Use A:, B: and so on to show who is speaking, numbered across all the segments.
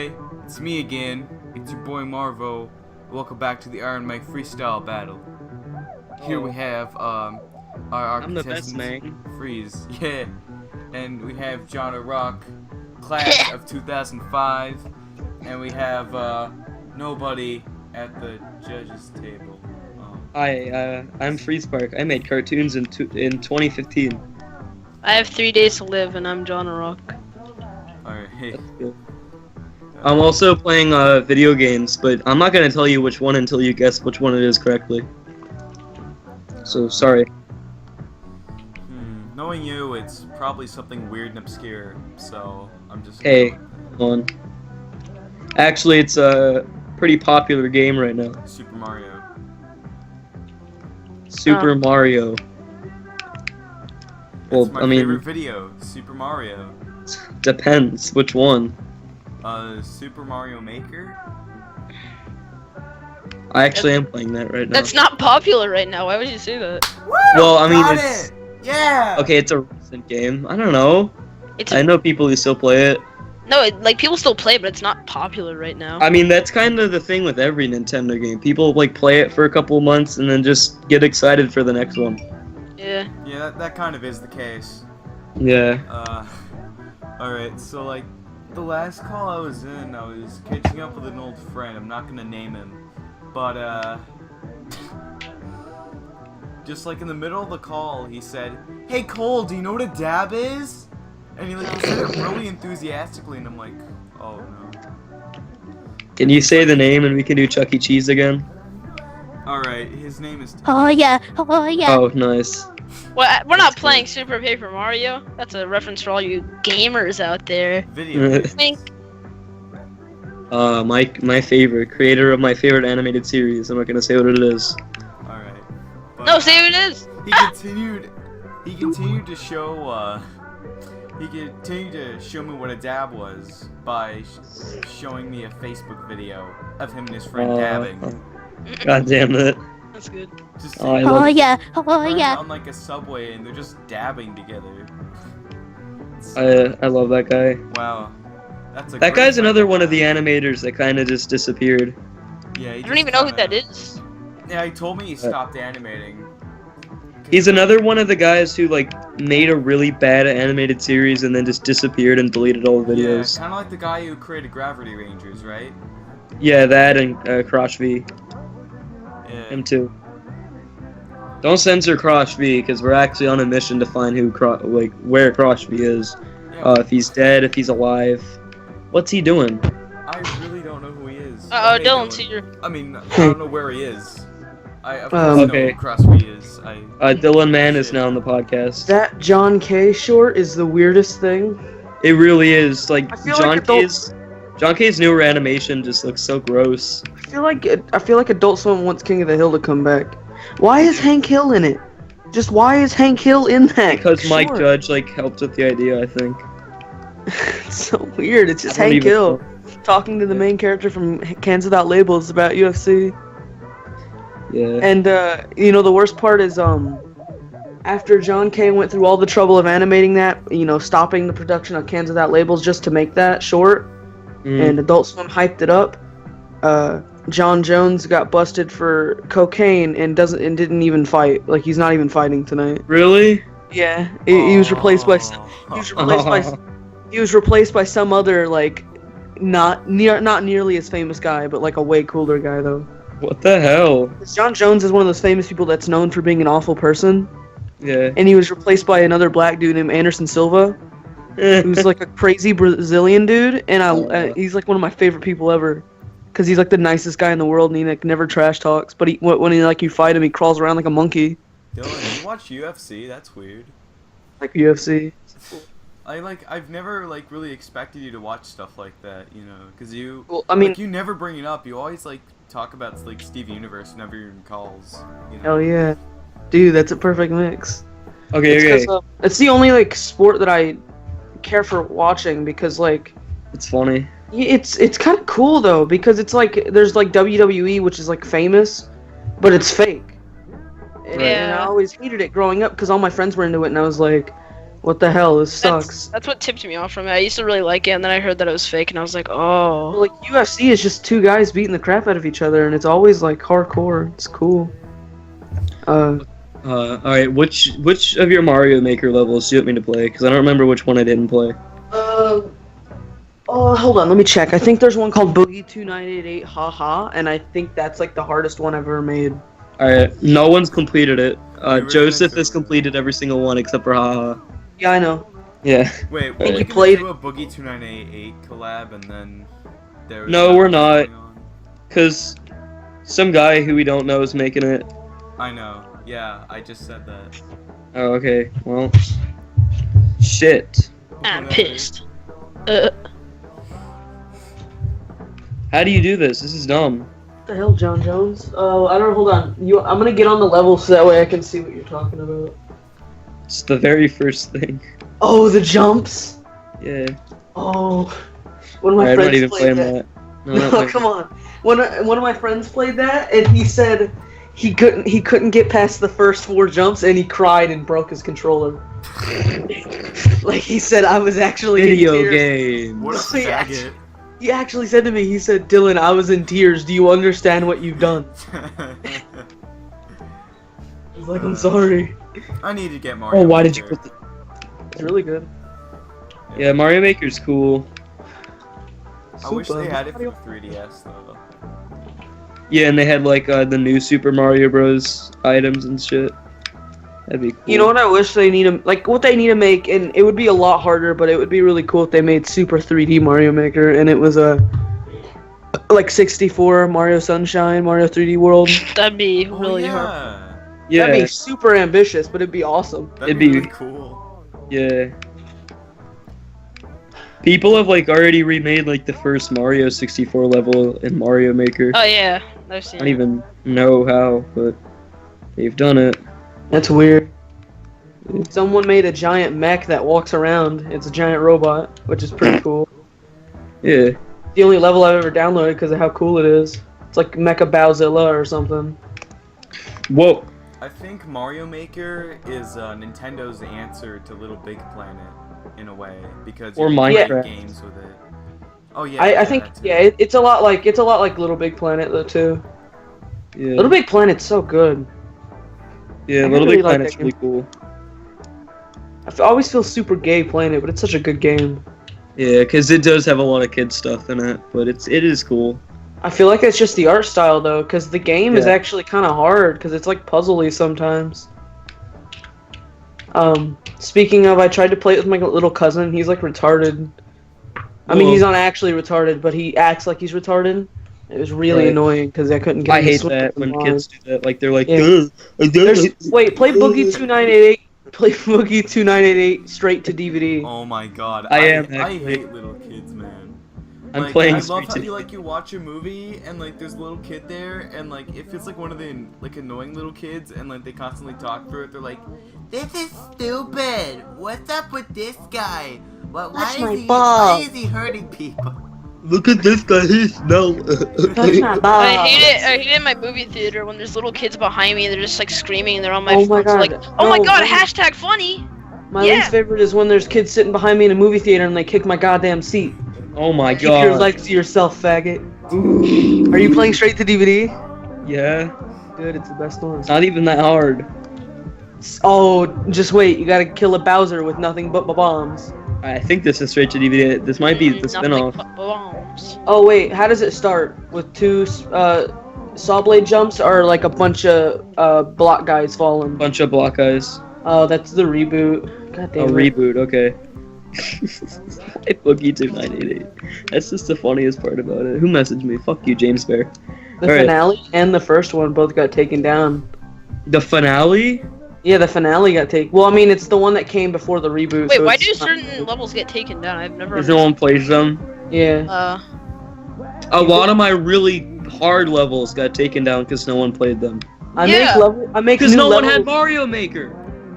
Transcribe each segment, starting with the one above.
A: Hi, it's me again. It's your boy Marvo. Welcome back to the Iron Mike Freestyle Battle. Here we have our
B: I'm the best
A: contestant
B: man.
A: Freeze, yeah, and we have John O'Rock, class of 2005, and we have nobody at the judges table.
B: I'm Freeze Park. I made cartoons in 2015.
C: I have 3 days to live, and I'm John O'Rock.
A: Alright, hey.
B: That's cool. I'm also playing video games, but I'm not gonna tell you which one until you guess which one it is correctly. So sorry.
A: Knowing you, it's probably something weird and obscure, so I'm just
B: Hey, come on. Actually, it's a pretty popular game right now.
A: Super Mario.
B: Super Mario. Well,
A: That's my
B: I mean,
A: favorite video, Super Mario.
B: depends which one.
A: Super Mario Maker?
B: I actually am playing that right now.
C: That's not popular right now. Why would you say that?
A: Woo!
B: Well, I mean,
A: Got
B: it's
A: it! Yeah!
B: okay. It's a recent game. I don't know.
C: It's
B: I know people who still play it.
C: no, like people still play, but it's not popular right now.
B: I mean, that's kind of the thing with every Nintendo game. People like play it for a couple months and then just get excited for the next one.
C: Yeah.
A: Yeah, that kind of is the case.
B: Yeah.
A: Alright, so like, the last call I was in, I was catching up with an old friend. I'm not gonna name him. But, just like in the middle of the call, he said, "Hey Cole, do you know what a dab is?" And he said it really enthusiastically, and I'm like, oh no.
B: Can you say the name and we can do Chuck E. Cheese again?
A: Alright, his name is...
D: Oh yeah, oh yeah.
B: Oh, nice.
C: Well, we're not playing Super Paper Mario. That's a reference for all you gamers out there.
A: Video.
C: Think.
B: My favorite, creator of my favorite animated series. I'm not gonna say what it is.
A: Alright.
C: No, say who it is.
A: He continued to show, me what a dab was by showing me a Facebook video of him and his friend dabbing.
B: God damn it.
C: That's good.
A: Just
B: Oh, I
D: Oh
B: love
D: yeah, oh
A: running
D: yeah.
A: on like a subway and they're just dabbing together.
B: I love that guy.
A: Wow. That's a
B: That
A: great
B: guy's
A: friend
B: another
A: of
B: one of the
A: mine.
B: animators that kind of just disappeared.
A: Yeah,
C: I don't even know who that is.
A: Yeah, he told me he stopped animating.
B: He's another one of the guys who like made a really bad animated series and then just disappeared and deleted all the videos.
A: Yeah, kind of like the guy who created Gravity Rangers, right?
B: Yeah, that and Crush V.
A: Yeah.
B: Him too. Don't censor Crush V because we're actually on a mission to find where Crush V is.
A: Yeah,
B: If he's dead, if he's alive. What's he doing?
A: I really don't know who he is.
C: Oh,
A: Hey,
C: Dylan's
A: Dylan.
C: here.
A: I mean, I don't know where he is. I of course
B: Okay.
A: know who CrossFit is.
B: Dylan Mann is now on the podcast.
E: That John K short is the weirdest thing.
B: It really is. Like
E: I feel like
B: John K's newer animation just looks so gross.
E: I feel like Adult Swim wants King of the Hill to come back. Why is Hank Hill in it? Just why is Hank Hill in that?
B: Because Mike
E: short?
B: Judge like helped with the idea, I think.
E: It's so weird. It's just
B: I don't
E: Hank
B: even
E: Hill
B: know.
E: talking to the main character from Cans Without Labels about UFC.
B: Yeah.
E: And the worst part is after John K went through all the trouble of animating that, stopping the production of Cans Without Labels just to make that short, and Adult Swim hyped it up. John Jones got busted for cocaine and didn't even fight. Like he's not even fighting tonight.
B: Really?
E: Yeah, he was replaced by he was replaced by some other like not nearly as famous guy, but like a way cooler guy though.
B: What the hell?
E: John Jones is one of those famous people that's known for being an awful person,
B: Yeah.
E: and he was replaced by another black dude named Anderson Silva, who's like a crazy Brazilian dude, and he's like one of my favorite people ever. Cause he's like the nicest guy in the world, and he like never trash talks. But when you fight him, he crawls around like a monkey.
A: Dylan, you watch UFC? That's weird.
E: Like UFC.
A: I've never really expected you to watch stuff like that, because you.
E: Well, I mean,
A: you never bring it up. You always talk about Steve Universe whenever you're in calls.
E: hell yeah, dude, that's a perfect mix.
B: Okay.
E: It's the only sport that I care for watching because
B: It's funny.
E: it's kind of cool though because it's there's WWE which is famous, but it's fake. And I always hated it growing up because all my friends were into it, and I was like, What the hell? This sucks.
C: That's what tipped me off from it. I used to really like it, and then I heard that it was fake, and I was like, oh.
E: Well, like UFC is just two guys beating the crap out of each other, and it's always like hardcore. It's cool.
B: Alright, which of your Mario Maker levels do you want me to play? Because I don't remember which one I didn't play.
E: Oh, hold on, let me check. I think there's one called Boogie 2988 Haha, and I think that's like the hardest one I've ever made.
B: Alright, no one's completed it.
A: original
B: Joseph has
A: server.
B: completed every single one except for Haha.
E: Yeah, I know.
B: Yeah.
A: Wait,
E: think
A: we
E: you
A: can
E: played-
A: do a Boogie 2988 collab and then there.
B: No, we're not. Because some guy who we don't know is making it.
A: I know. Yeah, I just said that.
B: Oh, okay. Well. Shit.
C: I'm
A: Whatever.
C: pissed.
B: How do you do this? This is dumb.
E: What the hell, John Jones? Oh, I don't know. Hold on. I'm gonna get on the level so that way I can see what you're talking about.
B: It's the very first thing.
E: Oh, the jumps.
B: Yeah.
E: Oh, one of my
B: Alright, I'm
E: friends
B: not even
E: played
B: playing
E: that.
B: that. No, I'm not
E: No,
B: playing
E: come on. One of my friends played that, and he said he couldn't get past the first 4 jumps, and he cried and broke his controller. Like he said, I was actually
B: video
E: in tears.
B: games.
A: What a
E: Yeah.
A: faggot.
E: He actually said to me, he said, Dylan, I was in tears. Do you understand what you've done? I was like, I'm sorry.
A: I need to get Mario.
B: Oh, why did you
A: Maker.
B: put the...
E: It's really good.
B: Yeah, Mario Maker's cool.
A: I wish
E: Super.
A: they had it for the 3DS though.
B: Yeah, and they had like the new Super Mario Bros. Items and shit. That'd be cool.
E: You know what I wish they need to, like, what they need to make, and it would be a lot harder, but it would be really cool if they made Super 3D Mario Maker, and it was like 64 Mario Sunshine, Mario 3D World.
C: That'd be
A: Oh,
C: really hard.
A: yeah.
B: Yeah,
E: That'd be super ambitious, but it'd be awesome.
A: That'd
B: It'd
A: be
B: be-
A: really cool.
B: yeah. People have like already remade like the first Mario 64 level in Mario Maker.
C: Oh yeah, I've
B: I
C: seen
B: don't
C: it.
B: even know how, but they've done it.
E: That's weird. Someone made a giant mech that walks around. It's a giant robot, which is pretty cool.
B: Yeah.
E: The only level I've ever downloaded because of how cool it is. It's like Mecha Bowzilla or something.
B: Whoa.
A: I think Mario Maker is Nintendo's answer to Little Big Planet in a way because
B: Or
A: you can
B: Minecraft.
A: make games with it. Oh yeah.
E: I think
A: that too.
E: yeah, it's a lot like Little Big Planet though too.
B: Yeah.
E: Little Big Planet's so good.
B: Yeah,
E: I
B: Little
E: really
B: Big
E: like
B: Planet's
E: that
B: really
E: game.
B: cool.
E: Always feel super gay playing it, but it's such a good game.
B: Yeah, because it does have a lot of kid stuff in it, but it is cool.
E: I feel like it's just the art style though, because the game is
B: Yeah.
E: actually kind of hard, because it's like puzzly sometimes. Speaking of, I tried to play it with my little cousin. He's like retarded. I mean,
B: Whoa.
E: he's not actually retarded, but he acts like he's retarded. It was really
B: Right.
E: annoying because I couldn't get.
B: I
E: him to
B: hate
E: switch
B: that
E: the
B: when
E: mod.
B: kids do that. Like they're like,
E: Yeah.
B: "Ugh, I don't
E: There's,
B: know."
E: wait, play Boogie 2988. Play Boogie 2988 straight to DVD.
A: Oh my god.
B: I am
A: I
B: actually-
A: hate little kids, man.
B: I'm
A: Like,
B: playing
A: I
B: straight
A: love how
B: to
A: you watch a movie and like there's a little kid there and like if it's like one of the like annoying little kids and like they constantly talk through it, they're like, "This is stupid. What's up with this guy? Why
E: Touch
A: is
E: my
A: he
E: ball."
A: why is he hurting people?"
B: Look at this guy. He's no.
E: Touch my ball.
C: I hate it in my movie theater when there's little kids behind me and they're just like screaming and they're on my
E: Oh my
C: phones like,
E: God.
C: oh my
E: No,
C: god,
E: no.
C: hashtag funny!
E: My
C: Yeah.
E: least favorite is when there's kids sitting behind me in a movie theater and they kick my goddamn seat.
B: Oh my
E: Keep your
B: god.
E: legs to yourself, faggot. Are you playing straight to DVD?
B: Yeah.
E: Good, it's the best one.
B: Not even that hard.
E: Oh, just wait, you gotta kill a Bowser with nothing but bombs.
B: I think this is straight to DVD. This might be the
C: Nothing
B: spin-off.
C: but bombs.
E: Oh wait, how does it start? With 2 saw blade jumps or like a bunch of block guys falling?
B: Bunch of block guys.
E: Oh, that's the reboot. God
B: A
E: damn it.
B: reboot. Okay. Boogie 2988. That's just the funniest part about it. Who messaged me? Fuck you, James Bear.
E: The
B: Alright.
E: finale and the first one both got taken down.
B: The finale?
E: Yeah, the finale got taken. Well, I mean, it's the one that came before the reboot.
C: Wait,
E: so
C: why
E: it's
C: do
E: not-
C: certain levels get taken down? I've never
B: Because no one plays them.
E: Yeah.
B: A lot of my really hard levels got taken down because no one played them.
E: I
C: Yeah.
E: make
B: Because
E: new
B: no one
E: levels.
B: had Mario Maker.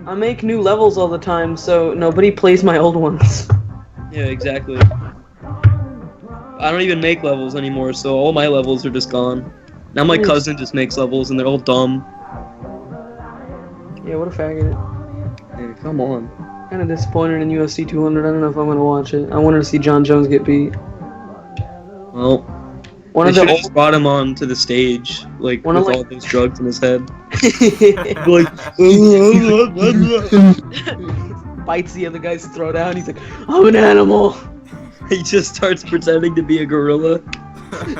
E: I make new levels all the time, so nobody plays my old ones.
B: Yeah, exactly. I don't even make levels anymore, so all my levels are just gone. Now my
E: Nice.
B: cousin just makes levels, and they're all dumb.
E: Yeah, what a faggot.
B: Yeah, come on.
E: Kind of disappointed in UFC 200. I don't know if I'm gonna watch it. I wanted to see John Jones get beat.
B: Well,
E: One
B: they
E: of
B: should
E: the
B: have just brought him on to the stage, like,
E: One
B: with
E: of,
B: all those drugs in his head.
E: old
B: Like,
E: bites the other guy's throat out. He's like, I'm an animal.
B: he just starts pretending to be a gorilla.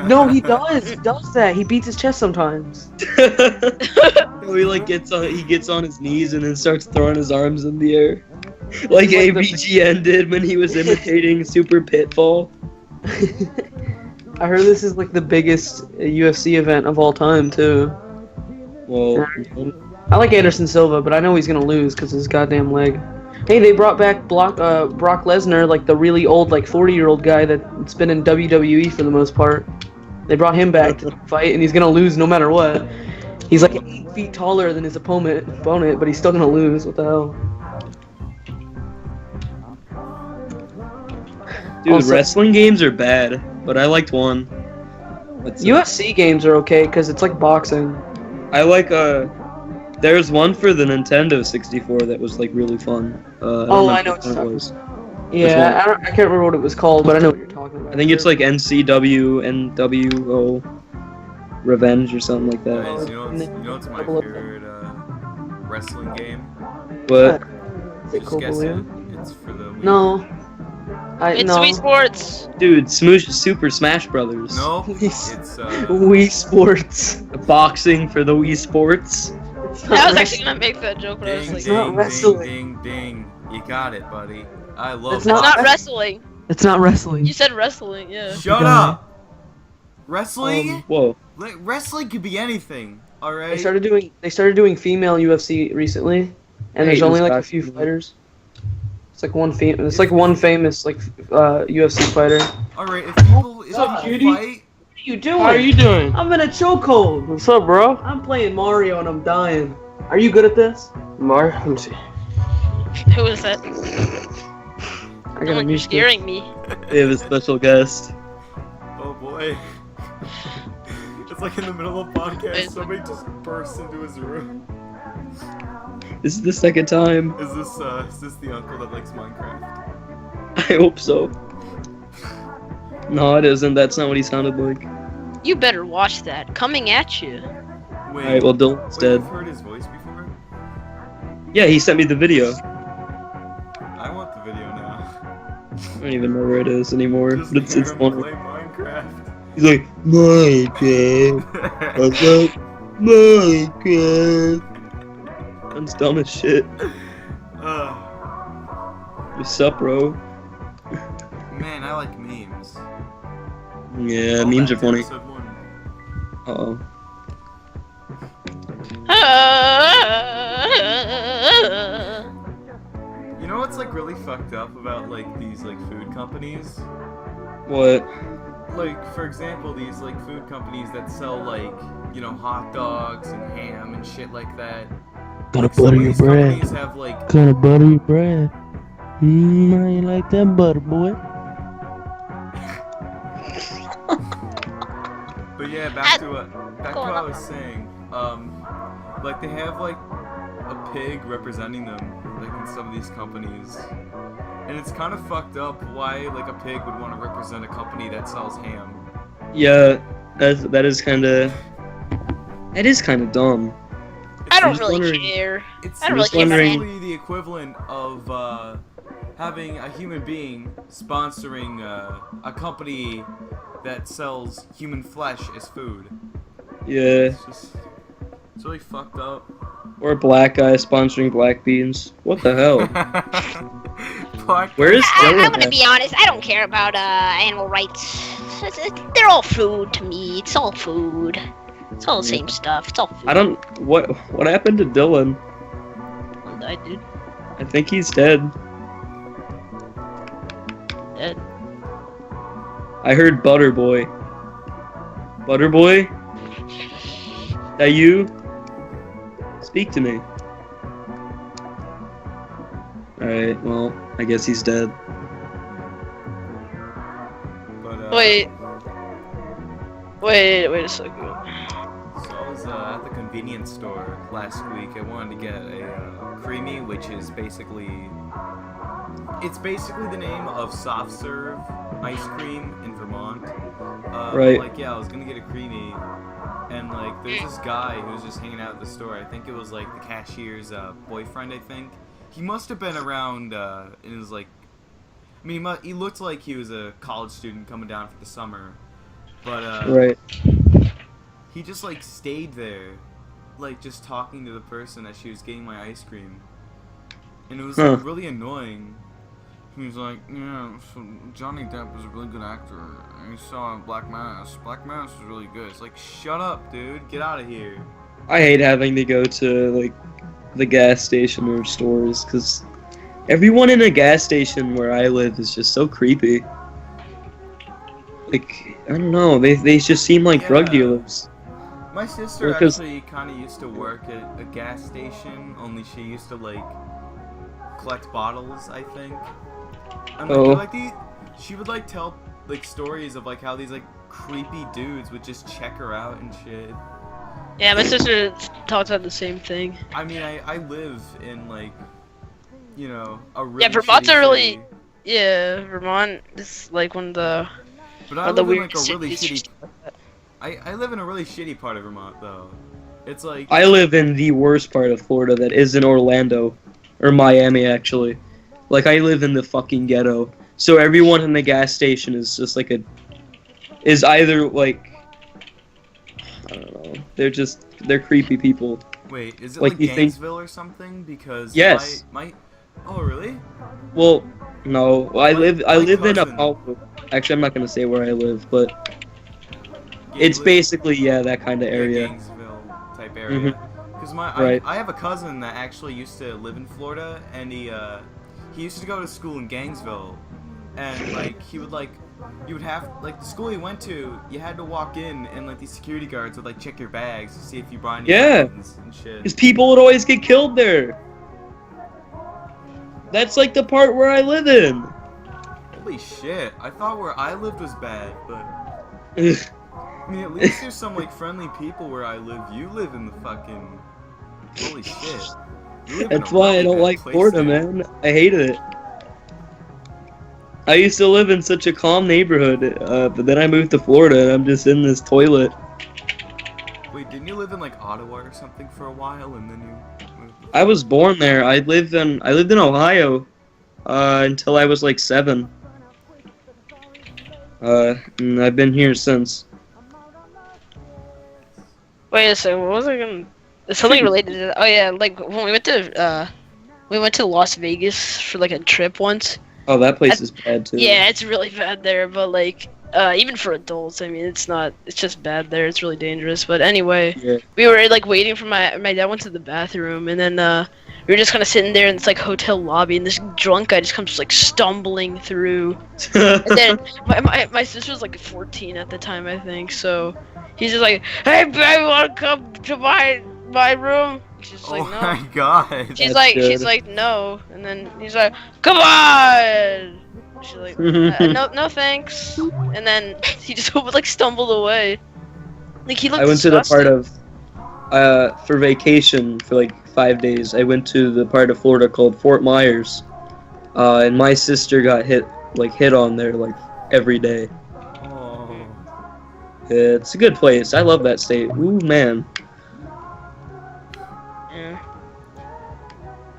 E: No, he does. He does that. He beats his chest sometimes.
B: No, he like gets on his knees and then starts throwing his arms in the air, like
E: He's like the-
B: ABGN did when he was imitating Super Pitfall.
E: I heard this is like the biggest UFC event of all time too.
B: Well,
E: I like Anderson Silva, but I know he's gonna lose because his goddamn leg. Hey, they brought back Brock Lesnar, like the really old, like 40-year-old guy that's been in WWE for the most part. They brought him back to fight, and he's gonna lose no matter what. He's like 8 feet taller than his opponent, but he's still gonna lose. What the hell?
B: dude,
E: Also-
B: wrestling games are bad, but I liked one. What's it?
E: UFC games are okay because it's like boxing.
B: I like there's one for the Nintendo 64 that was like really fun.
E: I know
B: what
E: what
B: one
E: you're
B: it was.
E: Yeah, I can't remember what it was called, but I know what you're talking about.
B: I think it's like NCW NWO Revenge or something like that.
A: Guys, you know what's my favorite wrestling game?
B: But
E: Is it
A: Just guess it.
E: Kobalia?
A: It's for the Wii.
E: No.
C: It's
E: no.
C: Wii Sports.
B: dude, Super Smash Brothers.
A: No,
E: Wii
A: it's
E: Wii Sports.
B: Boxing for the Wii Sports.
E: It's
C: I
E: not
C: was actually gonna make that joke, but I was
A: ding,
C: like,
E: not
A: ding,
E: wrestling.
A: ding, ding, ding. You got it, buddy. I love
E: It's
A: it.
E: not-
C: it's not wrestling.
E: It's not wrestling.
C: You said wrestling, yeah.
A: Shut up! Wrestling?
B: Whoa.
A: Like, wrestling could be anything, alright?
E: They started doing female UFC recently, and there's
B: Hey,
E: only
B: this
E: like a
B: guy-
E: few fighters. It's like one famous like UFC fighter.
A: Alright, if people
E: What's up, cutie?
A: fight,
E: What are you doing?
D: How are you doing?
E: I'm in a chokehold.
D: What's up, bro?
E: I'm playing Mario and I'm dying. Are you good at this?
D: Mar, let me see.
C: Who is that?
E: I
C: No one, you're scaring me.
B: They have a special guest.
A: oh boy. It's like in the middle of a podcast, somebody just bursts into his room.
B: This is the second time.
A: Is this the uncle that likes Minecraft?
B: I hope so. No, it isn't. That's not what he sounded like.
C: You better watch that. Coming at you.
A: Wait,
B: Alright, well, Dylan's
A: wait,
B: dead.
A: you've heard his voice before?
B: Yeah, he sent me the video.
A: I want the video now.
B: I don't even know where it is anymore.
A: Just
B: But it's
A: hear him
B: funny.
A: play Minecraft.
B: He's like, Minecraft. What's up? Minecraft. That's dumb as shit. What's up, bro?
A: Man, I like memes.
B: Yeah,
A: All
B: memes
A: back
B: are
A: to
B: funny.
A: episode 1.
B: Uh-oh.
A: You know what's like really fucked up about like these like food companies?
B: What?
A: Like for example, these like food companies that sell like, you know, hot dogs and ham and shit like that.
D: Gonna
A: Like, some
D: butter
A: of
D: your
A: these
D: bread.
A: companies have like
D: Gonna butter your bread. I ain't like that butter, boy.
A: But yeah, back to what
C: Go
A: I
C: on.
A: was saying. Like they have like a pig representing them, like in some of these companies, and it's kind of fucked up why like a pig would want to represent a company that sells ham.
B: Yeah, that is kind of dumb.
C: I don't
B: just
C: really
B: wondering-
C: care.
A: It's
C: I don't really
B: just
C: care about
B: wondering-
C: it.
A: basically the equivalent of having a human being sponsoring a company that sells human flesh as food.
B: Yeah,
A: It's really fucked up.
B: or a black guy sponsoring black beans. What the hell?
A: Black
B: Where is
C: I'm
B: Dylan
C: gonna
B: at?
C: be honest. I don't care about animal rights. They're all food to me. It's all food. It's all the same stuff. It's all food.
B: I don't. What happened to Dylan?
C: I did.
B: I think he's dead.
C: Dead.
B: I heard Butterboy. Butterboy? That you? Speak to me. Alright, well, I guess he's dead.
A: But,
C: Wait a second.
A: So I was at the convenience store last week. I wanted to get a creamy, which is basically the name of soft serve ice cream in Vermont.
B: Right.
A: Like, yeah, I was gonna get a creamy, and like, there's this guy who was just hanging out at the store. I think it was like the cashier's boyfriend. I think he must have been around. In his like, I mean, he looked like he was a college student coming down for the summer, but
B: Right.
A: he just like stayed there, like just talking to the person as she was getting my ice cream, and it was like really annoying. He was like, yeah, so Johnny Depp was a really good actor, and he saw Black Mass. Black Mass was really good. It's like, shut up, dude. Get out of here.
B: I hate having to go to like the gas station or stores because everyone in a gas station where I live is just so creepy. Like, I don't know, they just seem like drug
A: Yeah.
B: dealers.
A: My sister
B: Because-
A: actually kind of used to work at a gas station, only she used to, like, collect bottles, I think. And, like, she would, like, tell, like, stories of, like, how these, like, creepy dudes would just check her out and shit.
C: Yeah, my sister talks about the same thing.
A: I mean, I live in, like, you know, a really
C: Yeah, Vermont's
A: shitty
C: a really-
A: city.
C: Yeah, Vermont is like one of the
A: But I
C: the
A: live in,
C: weird
A: like, a really
C: cities.
A: shitty... I live in a really shitty part of Vermont, though. It's like...
B: I live in the worst part of Florida that is in Orlando. Or Miami, actually. Like, I live in the fucking ghetto. So everyone in the gas station is just like is either like, I don't know. They're creepy people.
A: Wait, is it
B: like,
A: like
B: you think-
A: Gainesville or something? Because
B: Yes.
A: my oh really?
B: Well, no. I live in
A: cousin-
B: Apollo. Actually, I'm not gonna say where I live, but it's
A: Gately-
B: basically, yeah, that kind of
A: yeah,
B: area.
A: Gainesville type area. Because
B: Right.
A: I have a cousin that actually used to live in Florida, and he used to go to school in Gainesville, and like you would have like the school he went to, you had to walk in, and like these security guards would like check your bags to see if you brought any
B: Yeah.
A: weapons and shit.
B: Because people would always get killed there. That's like the part where I live in.
A: Holy shit! I thought where I lived was bad, but I mean at least there's some like friendly people where I live. You live in the fucking holy shit. You live in
B: That's
A: a
B: why I
A: really
B: don't
A: bad
B: like
A: place,
B: Florida,
A: dude.
B: man. I hated it. I used to live in such a calm neighborhood, but then I moved to Florida and I'm just in this toilet.
A: Wait, didn't you live in like Ottawa or something for a while, and then you moved?
B: I was born there. I lived in Ohio until I was like 7. And I've been here since.
C: Wait a second, what was I gonna? Something related to that. Oh yeah, like when we went to Las Vegas for like a trip once.
B: Oh, that place is bad too.
C: Yeah, it's really bad there, but like even for adults, I mean, it's just bad there. It's really dangerous. But anyway,
B: Yeah.
C: we were like waiting for my dad went to the bathroom, and then we were just kind of sitting there in this like hotel lobby, and this drunk guy just comes like stumbling through. And then my sister was like 14 at the time, I think. So he's just like, "Hey, babe, wanna come to my room?" She's
A: Oh
C: like, "No."
A: my god.
C: She's
B: That's
C: she's
B: good.
C: like, "No," and then he's like, "Come on." She's like, "No, thanks." And then he just like stumbled away. Like he looked.
B: I went to the part
C: disgusting.
B: of for vacation for like 5 days. I went to the part of Florida called Fort Myers, and my sister got hit on there like every day.
A: Oh.
B: It's a good place. I love that state. Ooh man.
C: Yeah.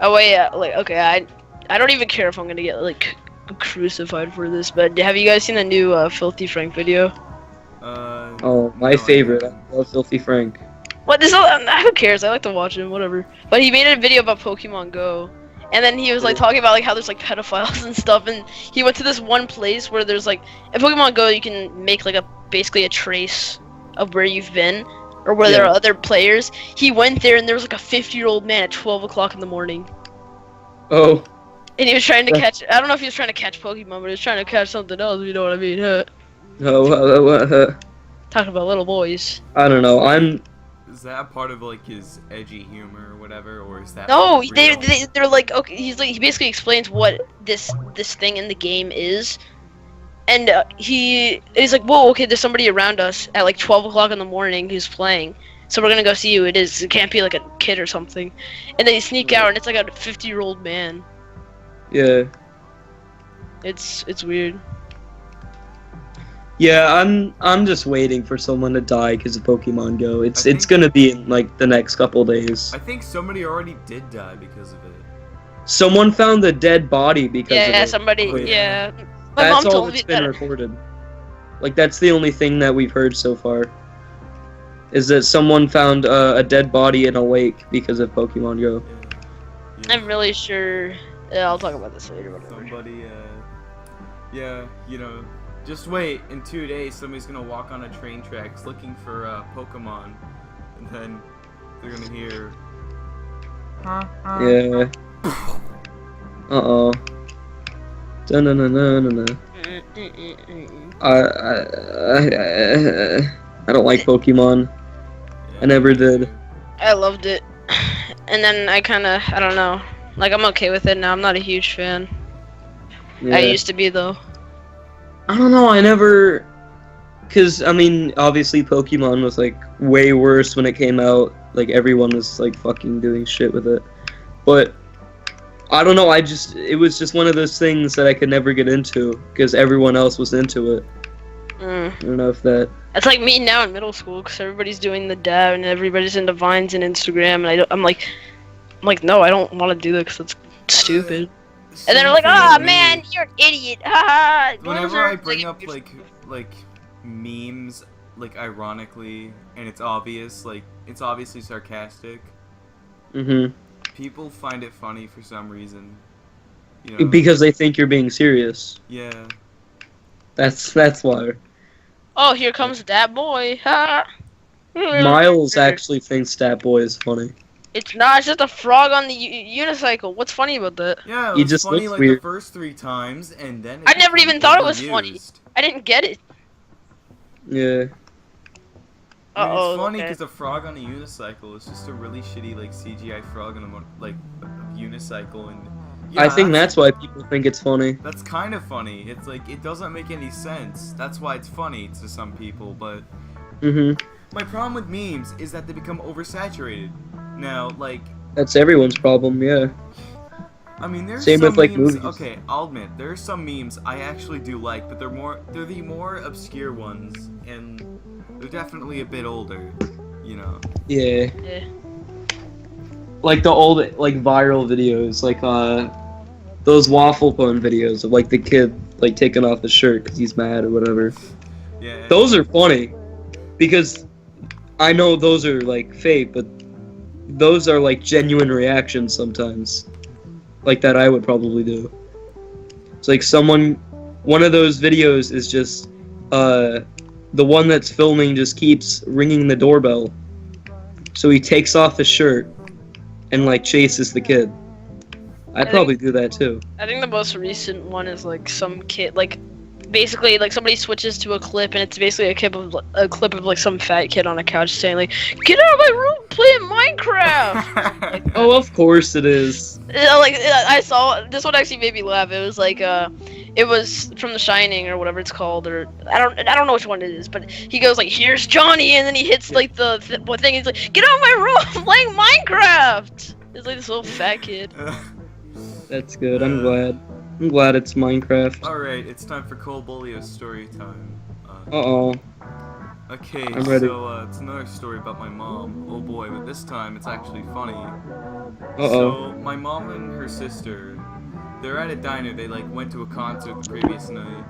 C: Oh wait, yeah. Like okay, I don't even care if I'm gonna get like crucified for this, but have you guys seen the new Filthy Frank video?
B: Oh, my
A: no, I
B: favorite.
A: haven't.
B: I love Filthy Frank.
C: What is who cares? I like to watch him, whatever. But he made a video about Pokemon Go, and then he was like talking about like how there's like pedophiles and stuff, and he went to this one place where there's like in Pokemon Go you can make like basically a trace of where you've been or where there
B: Yeah.
C: are other players. He went there and there was like a 50-year-old man at 12 o'clock in the morning,
B: Oh,
C: and he was trying to catch. I don't know if he was trying to catch Pokemon, but he was trying to catch something else. You know what I mean? Huh? Talking about little boys.
B: I don't know.
A: Is that part of like his edgy humor or whatever, or is that
C: No,
A: real?
C: they're like okay. He basically explains what this thing in the game is, and he's like, whoa, okay, there's somebody around us at like 12 o'clock in the morning who's playing. So we're gonna go see who it is. It can't be like a kid or something. And then you sneak out, and it's like a 50-year-old man.
B: Yeah.
C: It's weird.
B: Yeah, I'm just waiting for someone to die because of Pokemon Go. It's
A: think-
B: gonna be in like the next couple days.
A: I think somebody already did die because of it.
B: Someone found a dead body because of
C: Yeah,
B: it.
C: somebody.
A: Wait.
C: Yeah. My
B: That's
C: mom
B: all
C: told me
B: that's been
C: that.
B: recorded. Like that's the only thing that we've heard so far. Is that someone found a dead body in a lake because of Pokemon Go?
A: Yeah.
C: I'm really sure. Yeah, I'll talk about this later. Whatever.
A: Somebody, yeah, you know, just wait. In 2 days, somebody's gonna walk on a train tracks looking for Pokemon, and then they're gonna hear.
B: Yeah. Uh-oh. Dun-dun-dun-dun-dun. I don't like Pokemon. I never did.
C: I loved it, and then I don't know. Like I'm okay with it now. I'm not a huge fan.
B: Yeah.
C: I used to be though.
B: I don't know, I never... Because, I mean, obviously Pokemon was, like, way worse when it came out. Like, everyone was, like, fucking doing shit with it. But, I don't know, it was just one of those things that I could never get into. Because everyone else was into it. I don't know if that...
C: It's like me now in middle school, because everybody's doing the dab and everybody's into Vines and Instagram, and I'm like, no, I don't want to do that because it's stupid. And then they're like, "Ah, man, you're an idiot!" Ha!
A: Whenever I bring up like memes, like ironically, and it's obvious, like it's obviously sarcastic,
B: Mm-hmm.
A: people find it funny for some reason. You know?
B: Because they think you're being serious.
A: Yeah.
B: That's why.
C: Oh, here comes that boy! Ha!
B: Miles actually thinks that boy is funny.
C: It's not. It's just a frog on the unicycle. What's funny about that?
A: Yeah, it
B: He
A: was
B: just
A: funny
B: looks
A: like
B: weird.
A: the first 3 times, and then
C: I never even thought it was funny.
A: overused.
C: I didn't get it.
B: Yeah.
A: I mean,
C: Uh-oh,
A: it's funny
C: okay.
A: because a frog on a unicycle is just a really shitty like CGI frog on a unicycle, and yeah,
B: I think that's why people think it's funny.
A: that's kind of funny. It's like it doesn't make any sense. That's why it's funny to some people, but
B: Mm-hmm.
A: my problem with memes is that they become oversaturated. Now, like,
B: That's everyone's problem, yeah.
A: I mean, there's
B: Same
A: some
B: with, like,
A: memes.
B: movies.
A: Okay, I'll admit there are some memes I actually do like, but they're the more obscure ones, and they're definitely a bit older. You know.
B: Yeah.
C: Yeah.
B: Like the old, like, viral videos, like, those waffle pun videos of, like, the kid, like, taking off his shirt because he's mad or whatever.
A: Yeah.
B: Those are funny. Because I know those are, like, fake, but those are, like, genuine reactions sometimes. Like that I would probably do. It's like one of those videos is just, the one that's filming just keeps ringing the doorbell. So he takes off his shirt and, like, chases the kid. I'd probably do that too.
C: I think the most recent one is like some kid, like basically like somebody switches to a clip and it's basically a clip of like some fat kid on a couch saying like, "Get out of my room, playing Minecraft."
B: Oh, of course it is.
C: Like I saw this one actually made me laugh. It was like it was from The Shining or whatever it's called, or I don't know which one it is, but he goes like, "Here's Johnny," and then he hits like the thing. He's like, "Get out of my room, I'm playing Minecraft." It's like this little fat kid.
B: That's good. I'm glad it's Minecraft.
A: Alright, it's time for Cole Bolio's story time.
B: Uh-oh.
A: Okay,
B: I'm ready.
A: so it's another story about my mom. Oh boy, but this time it's actually funny.
B: Uh-oh.
A: So my mom and her sister, they're at a diner. They like went to a concert the previous night.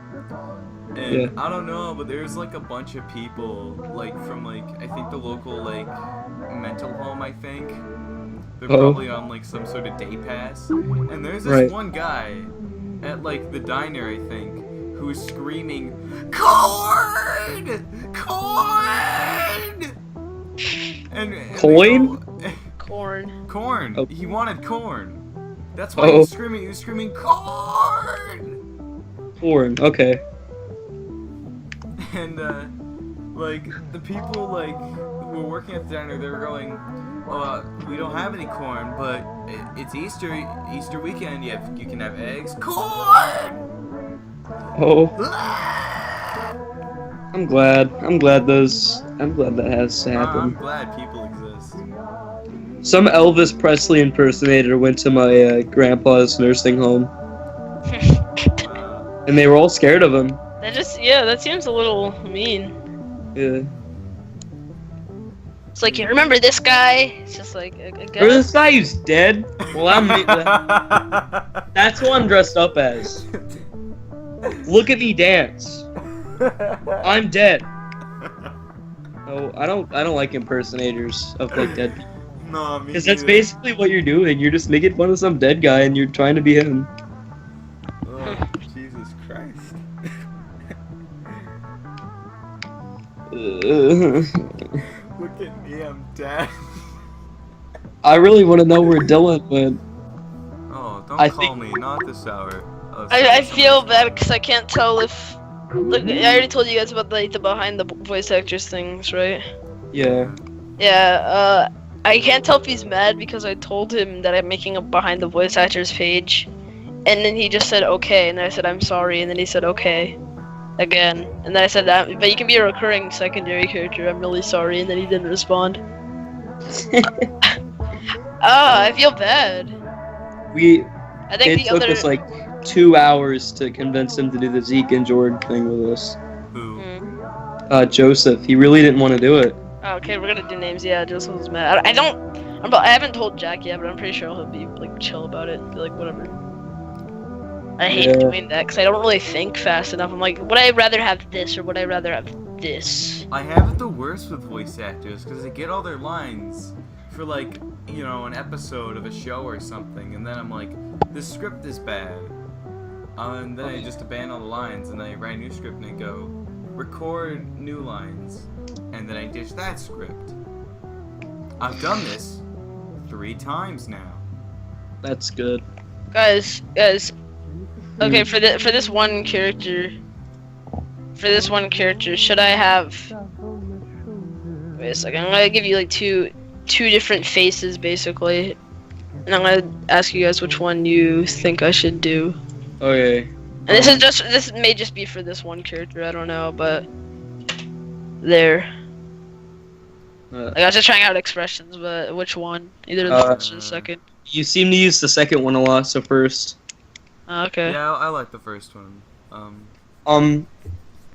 A: And
B: Yeah.
A: I don't know, but there's like a bunch of people, like from like I think the local like mental home, I think. They're probably on like some sort of day pass. And there's this
B: Right.
A: one guy at like the diner, I think, who is screaming, "Corn! Corn!" And
B: Coin?
C: Corn.
A: Corn.
B: Oh.
A: He wanted corn. That's why he was screaming. He was screaming corn.
B: Corn. Okay.
A: And like the people like who were working at the diner, they were going, "We don't have any corn, but it's Easter weekend. You can have eggs. Corn."
B: Oh. I'm glad that has to
A: I'm
B: happen.
A: glad people exist.
B: Some Elvis Presley impersonator went to my grandpa's nursing home,
A: Wow.
B: and they were all scared of him.
C: That seems a little mean.
B: Yeah.
C: It's like, you remember this guy? It's just like a
B: Or
C: guy.
B: this guy who's dead. Well, that's who I'm dressed up as. Look at me dance. I'm dead. Oh, I don't like impersonators of like dead people.
A: No, me
B: Because that's
A: neither.
B: basically what you're doing. You're just making fun of some dead guy and you're trying to be him.
A: Oh, Jesus Christ. Look at me, I'm dead.
B: I really want to know where Dylan went.
A: Oh, don't
B: I
A: call
B: think-
A: me, not this hour. Oh,
C: I
A: sorry,
C: feel bad because I can't tell if. Look, I already told you guys about the behind the voice actors things, right?
B: Yeah.
C: Yeah, I can't tell if he's mad because I told him that I'm making a behind the voice actors page, and then he just said okay, and then I said I'm sorry, and then he said okay, again, and then I said that, but you can be a recurring secondary character. I'm really sorry, and then he didn't respond. I feel bad. I think
B: It
C: the
B: took
C: other.
B: us like 2 hours to convince him to do the Zeke and Jordan thing with us.
A: Who?
B: Joseph, he really didn't want to do it.
C: Oh, okay, we're gonna do names. Yeah, Joseph was mad. I haven't told Jack yet, but I'm pretty sure he'll be like chill about it. Be like, whatever. I hate
B: Yeah.
C: doing that because I don't really think fast enough. I'm like, would I rather have this or would I rather have this?
A: I have it the worst with voice actors because they get all their lines for like, you know, an episode of a show or something, and then I'm like, this script is bad. And then I just abandon all the lines and then I write a new script and I go, record new lines. And then I ditch that script. I've done this 3 times now.
B: That's good.
C: Guys. Okay, for this one character. Should I have? Wait a second. I'm gonna give you like two different faces basically, and I'm gonna ask you guys which one you think I should do.
B: Okay.
C: And this may just be for this one character. I don't know, but there. Like, I was just trying out expressions, but which one? Either the first or the second.
B: You seem to use the second one a lot, so first.
C: Okay.
A: Yeah, I like the first one.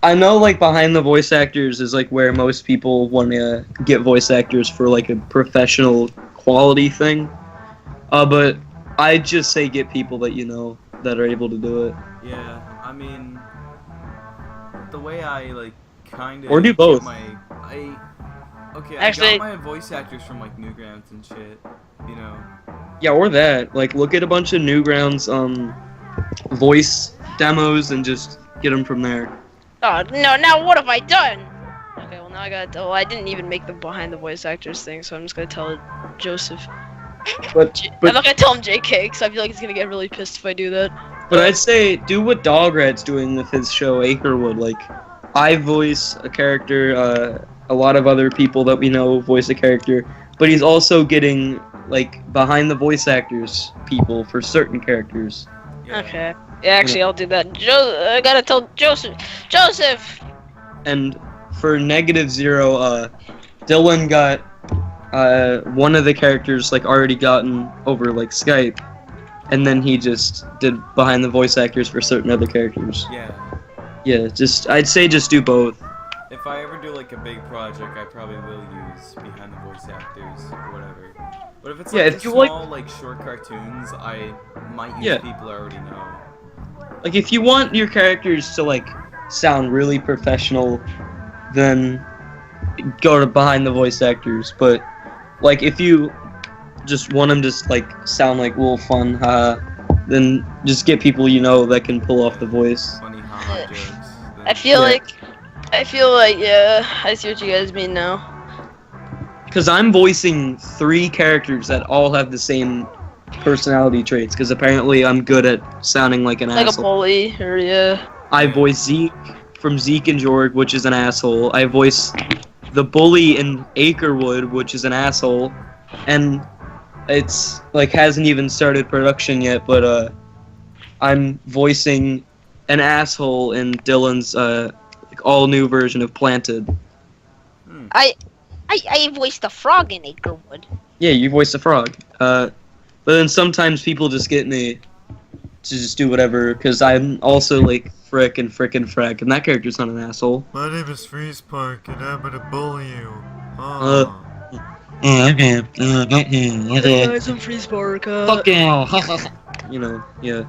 B: I know like behind the voice actors is like where most people want to get voice actors for like a professional quality thing. But I'd just say get people that you know that are able to do it.
A: Yeah, I mean, the way I like kind of
B: Or do both.
C: Actually-
A: I got my voice actors from like Newgrounds and shit, you know.
B: Yeah, or that. Like look at a bunch of Newgrounds voice demos and just get them from there.
C: Oh no! Now what have I done? Okay, well now I got. Well, I didn't even make the behind the voice actors thing, so I'm just gonna tell Joseph.
B: But
C: I'm not gonna tell him JK because I feel like he's gonna get really pissed if I do that.
B: But I'd say do what Dograt's doing with his show Acrewood. Like, I voice a character, a lot of other people that we know voice a character, but he's also getting, like, behind the voice actors people for certain characters.
A: Yeah.
C: Okay. Yeah, actually, I'll do that. I gotta tell Joseph. Joseph.
B: And for -0, Dylan got one of the characters, like, already gotten over, like, Skype. And then he just did behind the voice actors for certain other characters.
A: Yeah.
B: Yeah, I'd say just do both.
A: If I ever do like a big project, I probably will use behind the voice actors or whatever. But if it's like
B: Yeah, if
A: just
B: you like-
A: small, like short cartoons, I might use
B: Yeah.
A: people I already know.
B: Like, if you want your characters to, like, sound really professional, then go to behind the voice actors. But, like, if you just want them to, like, sound like little fun, then just get people you know that can pull off the voice.
A: Funny haha jokes.
C: I feel
B: Yeah.
C: like, yeah, I see what you guys mean now.
B: Because I'm voicing 3 characters that all have the same personality traits, because apparently I'm good at sounding like an
C: Like a
B: asshole.
C: bully, or yeah.
B: I voice Zeke from Zeke and Jorg, which is an asshole. I voice the bully in Acrewood, which is an asshole. And it's, like, hasn't even started production yet, but, I'm voicing an asshole in Dylan's, like, all new version of Planted.
C: I voiced a frog in Acrewood.
B: Yeah, you voiced a frog. But then sometimes people just get me to just do whatever, because I'm also like Frick and Freck, and that character's not an asshole.
A: My name is Freeze Park, and I'm gonna bully you.
B: Okay.
C: Hey guys, I'm Freeze Park.
B: Fuck you. You know, yeah.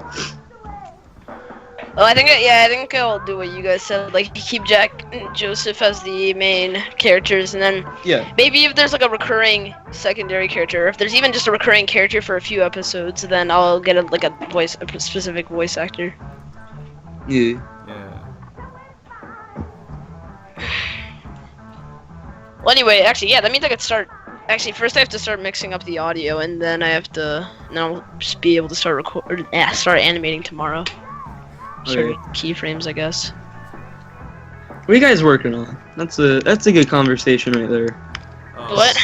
C: Well, I think I'll do what you guys said. Like, keep Jack and Joseph as the main characters, and then
B: Yeah.
C: maybe if there's like a recurring secondary character, or if there's even just a recurring character for a few episodes, then I'll get a specific voice actor.
B: Yeah.
C: Well, anyway, actually, yeah, that means I could start. Actually, first I have to start mixing up the audio, and then I have to. Now I'll just be able to start start animating tomorrow.
B: Okay.
C: Keyframes, I guess.
B: What are you guys working on? That's a good conversation right there.
C: What?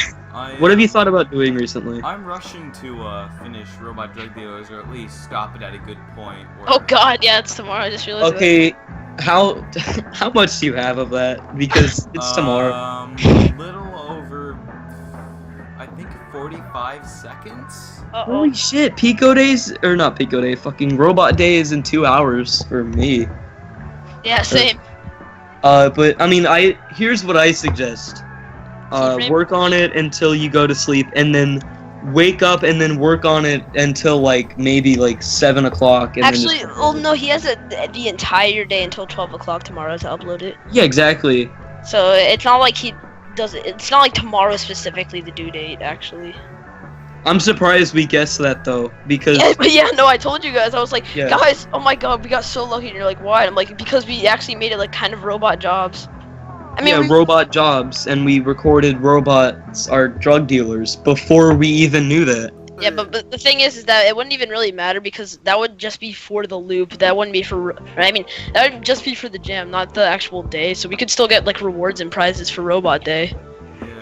B: What have you thought about doing recently?
A: I'm rushing to finish Robot Drug Dealers, or at least stop it at a good point. Where
C: Oh God, yeah, it's tomorrow. I just realized.
B: Okay, how much do you have of that? Because it's tomorrow.
A: Little over, I think 45 seconds.
C: Uh-oh.
B: Holy shit, Pico Days, or not Pico Day, fucking Robot Day is in 2 hours for me.
C: Yeah, same.
B: But I mean, here's what I suggest.
C: Keyframe?
B: Work on it until you go to sleep, and then wake up and then work on it until like maybe like 7 o'clock.
C: Actually, well, no, he has the entire day until 12 o'clock tomorrow to upload it.
B: Yeah, exactly.
C: So it's not like he does it. It's not like tomorrow specifically the due date. Actually.
B: I'm surprised we guessed that though, because
C: Yeah, but yeah, no, I told you guys. I was like,
B: Yeah.
C: guys, oh my God, we got so lucky. And you're like, why? I'm like, because we actually made it like kind of robot jobs. I mean,
B: yeah, robot jobs, and we recorded robots are drug dealers before we even knew that.
C: yeah, but the thing is that it wouldn't even really matter because that would just be for the loop. That wouldn't be for. I mean, that would just be for the jam, not the actual day. So we could still get like rewards and prizes for Robot Day.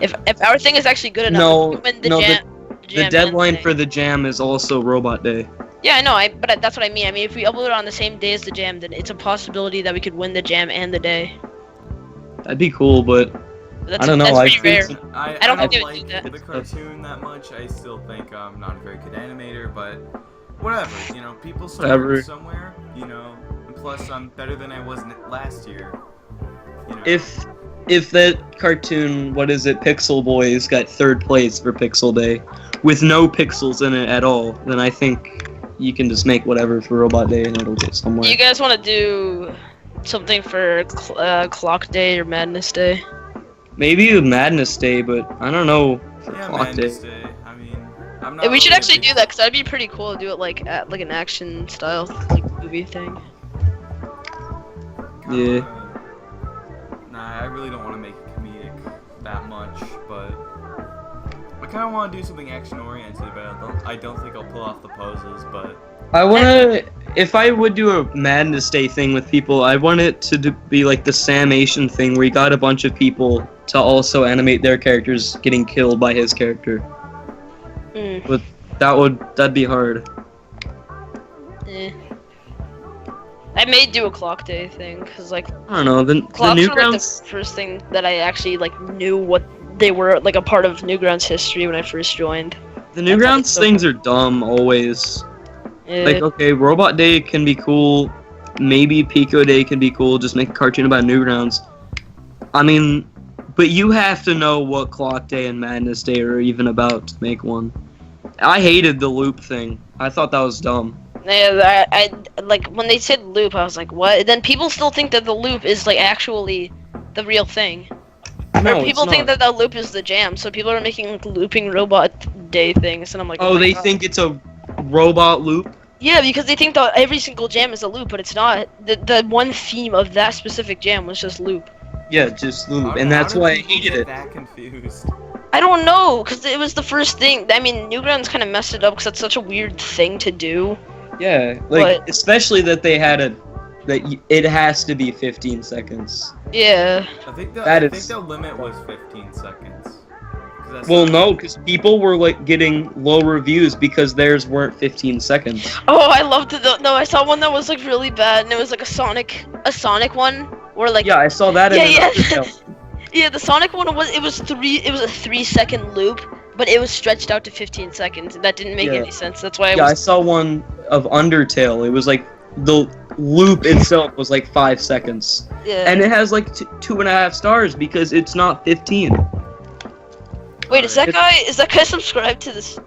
C: If our thing is actually good enough,
B: No,
C: we win the
B: no,
C: jam.
B: The deadline for the jam is also Robot Day.
C: Yeah, I know. But that's what I mean. I mean, if we upload it on the same day as the jam, then it's a possibility that we could win the jam and the day.
B: That'd be cool, but
C: That's,
B: I don't know.
C: That's
B: I
C: pretty rare.
B: think
C: I don't think they would
A: like
C: do that.
A: the cartoon that much. I still think I'm not a very good animator, but whatever. You know, people
B: Whatever.
A: start somewhere. You know, and plus I'm better than I was last year. You know.
B: if that cartoon, what is it, Pixel Boys, got 3rd place for Pixel Day, with no pixels in it at all, then I think you can just make whatever for Robot Day and it'll get somewhere.
C: Do you guys want to do something for Clock Day or Madness Day?
B: Maybe a Madness Day, but I don't know for
A: Yeah,
B: Clock
A: Madness
B: Day.
A: Day. I mean, I'm not.
C: Yeah, we should
A: really a
C: actually
A: big-
C: do that because that'd be pretty cool to do it like at like an action style like movie thing.
B: Yeah.
A: Nah, I really don't want to make it comedic that much, but I kind of want to do something action oriented. But I don't think I'll pull off the poses. But
B: I wanna, if I would do a Madness Day thing with people, I want it to be like the Samation thing, where you got a bunch of people to also animate their characters getting killed by his character.
C: Mm.
B: That'd be hard.
C: Eh. I may do a Clock Day thing because like
B: I don't know. The
C: clocks were like
B: Newgrounds.
C: the first thing that I actually like knew what they were like a part of Newgrounds history when I first joined.
B: The Newgrounds things are dumb always.
C: Eh.
B: Like, okay, Robot Day can be cool. Maybe Pico Day can be cool. Just make a cartoon about Newgrounds. I mean, but you have to know what Clock Day and Madness Day are even about to make one. I hated the loop thing. I thought that was dumb.
C: Yeah, I like when they said loop, I was like, what? And then people still think that the loop is like actually the real thing.
B: No,
C: Or people
B: it's
C: think
B: not.
C: that the loop is the jam, so people are making like, looping Robot Day things, and I'm like,
B: Oh,
C: my
B: they
C: God.
B: think it's a robot loop?
C: Yeah, because they think that every single jam is a loop, but it's not. The one theme of that specific jam was just loop.
B: Yeah, just loop.
A: how-
B: And that's
A: how did
B: why I
A: people
B: hated
A: get
B: it.
A: That confused.
C: I don't know, because it was the first thing. I mean, Newgrounds kind of messed it up because that's such a weird thing to do.
B: Yeah, like,
C: But-
B: especially that they had it has to be 15 seconds.
C: Yeah.
A: I think
B: That
A: I
B: is-
A: think the limit was 15 seconds. 'Cause that's
B: Well,
A: not-
B: no, because people were like getting low reviews because theirs weren't 15 seconds.
C: Oh, I loved it. No, I saw one that was like really bad, and it was like a Sonic one. Or like
B: Yeah, I saw that
C: Yeah,
B: in
C: yeah.
B: Undertale.
C: yeah, the Sonic one was it was a 3-second loop, but it was stretched out to 15 seconds. That didn't make
B: Yeah.
C: any sense. That's why
B: Yeah, I saw one of Undertale. It was like the loop itself was like 5 seconds,
C: yeah.
B: and it has like 2.5 stars because it's not 15.
C: Wait, is that guy subscribed to this?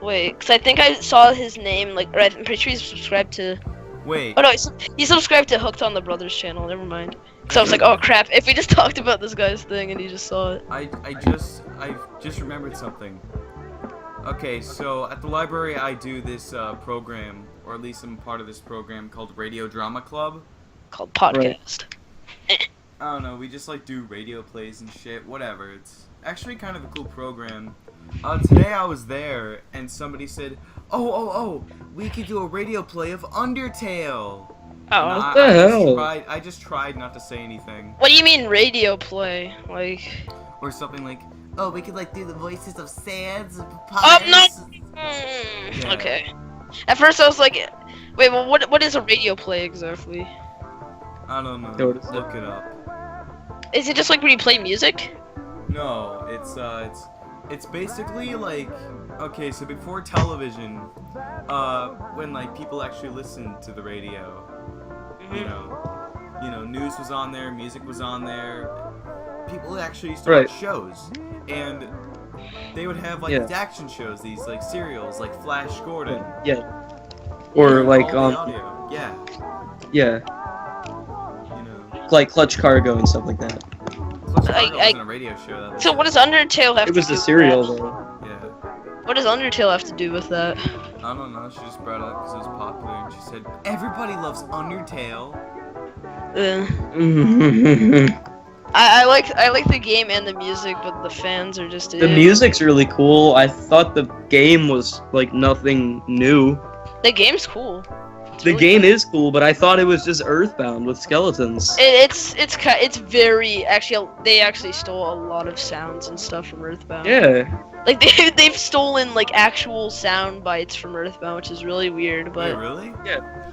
C: Wait, because I think I saw his name, like, or I'm pretty sure he's subscribed to.
A: Wait.
C: Oh no, he subscribed to Hooked on the Brothers channel. Never mind. So I was like, oh crap! If we just talked about this guy's thing and he just saw it.
A: I just remembered something. Okay, so at the library I do this program, or at least I'm part of this program called Radio Drama Club.
C: Called podcast.
A: I don't know, we just like do radio plays and shit, whatever. It's actually kind of a cool program. Today I was there and somebody said, oh, we could do a radio play of Undertale.
C: Oh.
B: What the hell?
A: I just tried not to say anything.
C: What do you mean radio play? Like.
A: Or something like, oh, we could like do the voices of Sans and
C: Oh
A: Papyrus.
C: no!
A: Yeah.
C: Okay. At first I was like, wait, well, what is a radio play exactly?
A: I don't know.
B: No, it's-
A: Look it up.
C: Is it just like where you play music?
A: No, it's basically like, okay, so before television, when like people actually listened to the radio, you know, news was on there, music was on there. People actually used to
B: Right.
A: watch shows, and they would have like
B: Yeah.
A: these action shows, these like serials, like Flash Gordon.
B: Yeah. Or
A: and
B: like
A: all the audio. Yeah,
B: yeah,
A: you know.
B: like Clutch Cargo and stuff like that.
A: Clutch Cargo wasn't a radio show. That
C: So what does Undertale have
B: It
C: to
B: was
C: do
B: a serial
C: with
B: though.
A: Yeah.
C: that? What does Undertale have to do with that?
A: I don't know. She just brought it up because it was popular, and she said everybody loves Undertale.
C: I like the game and the music, but the fans are just
B: The music's really cool. I thought the game was like nothing new.
C: The game's cool. It's
B: The
C: really
B: game
C: cool.
B: is cool, but I thought it was just Earthbound with skeletons.
C: It's very actually they actually stole a lot of sounds and stuff from Earthbound.
B: Yeah.
C: Like they've stolen like actual sound bites from Earthbound, which is really weird. But
A: Wait, really?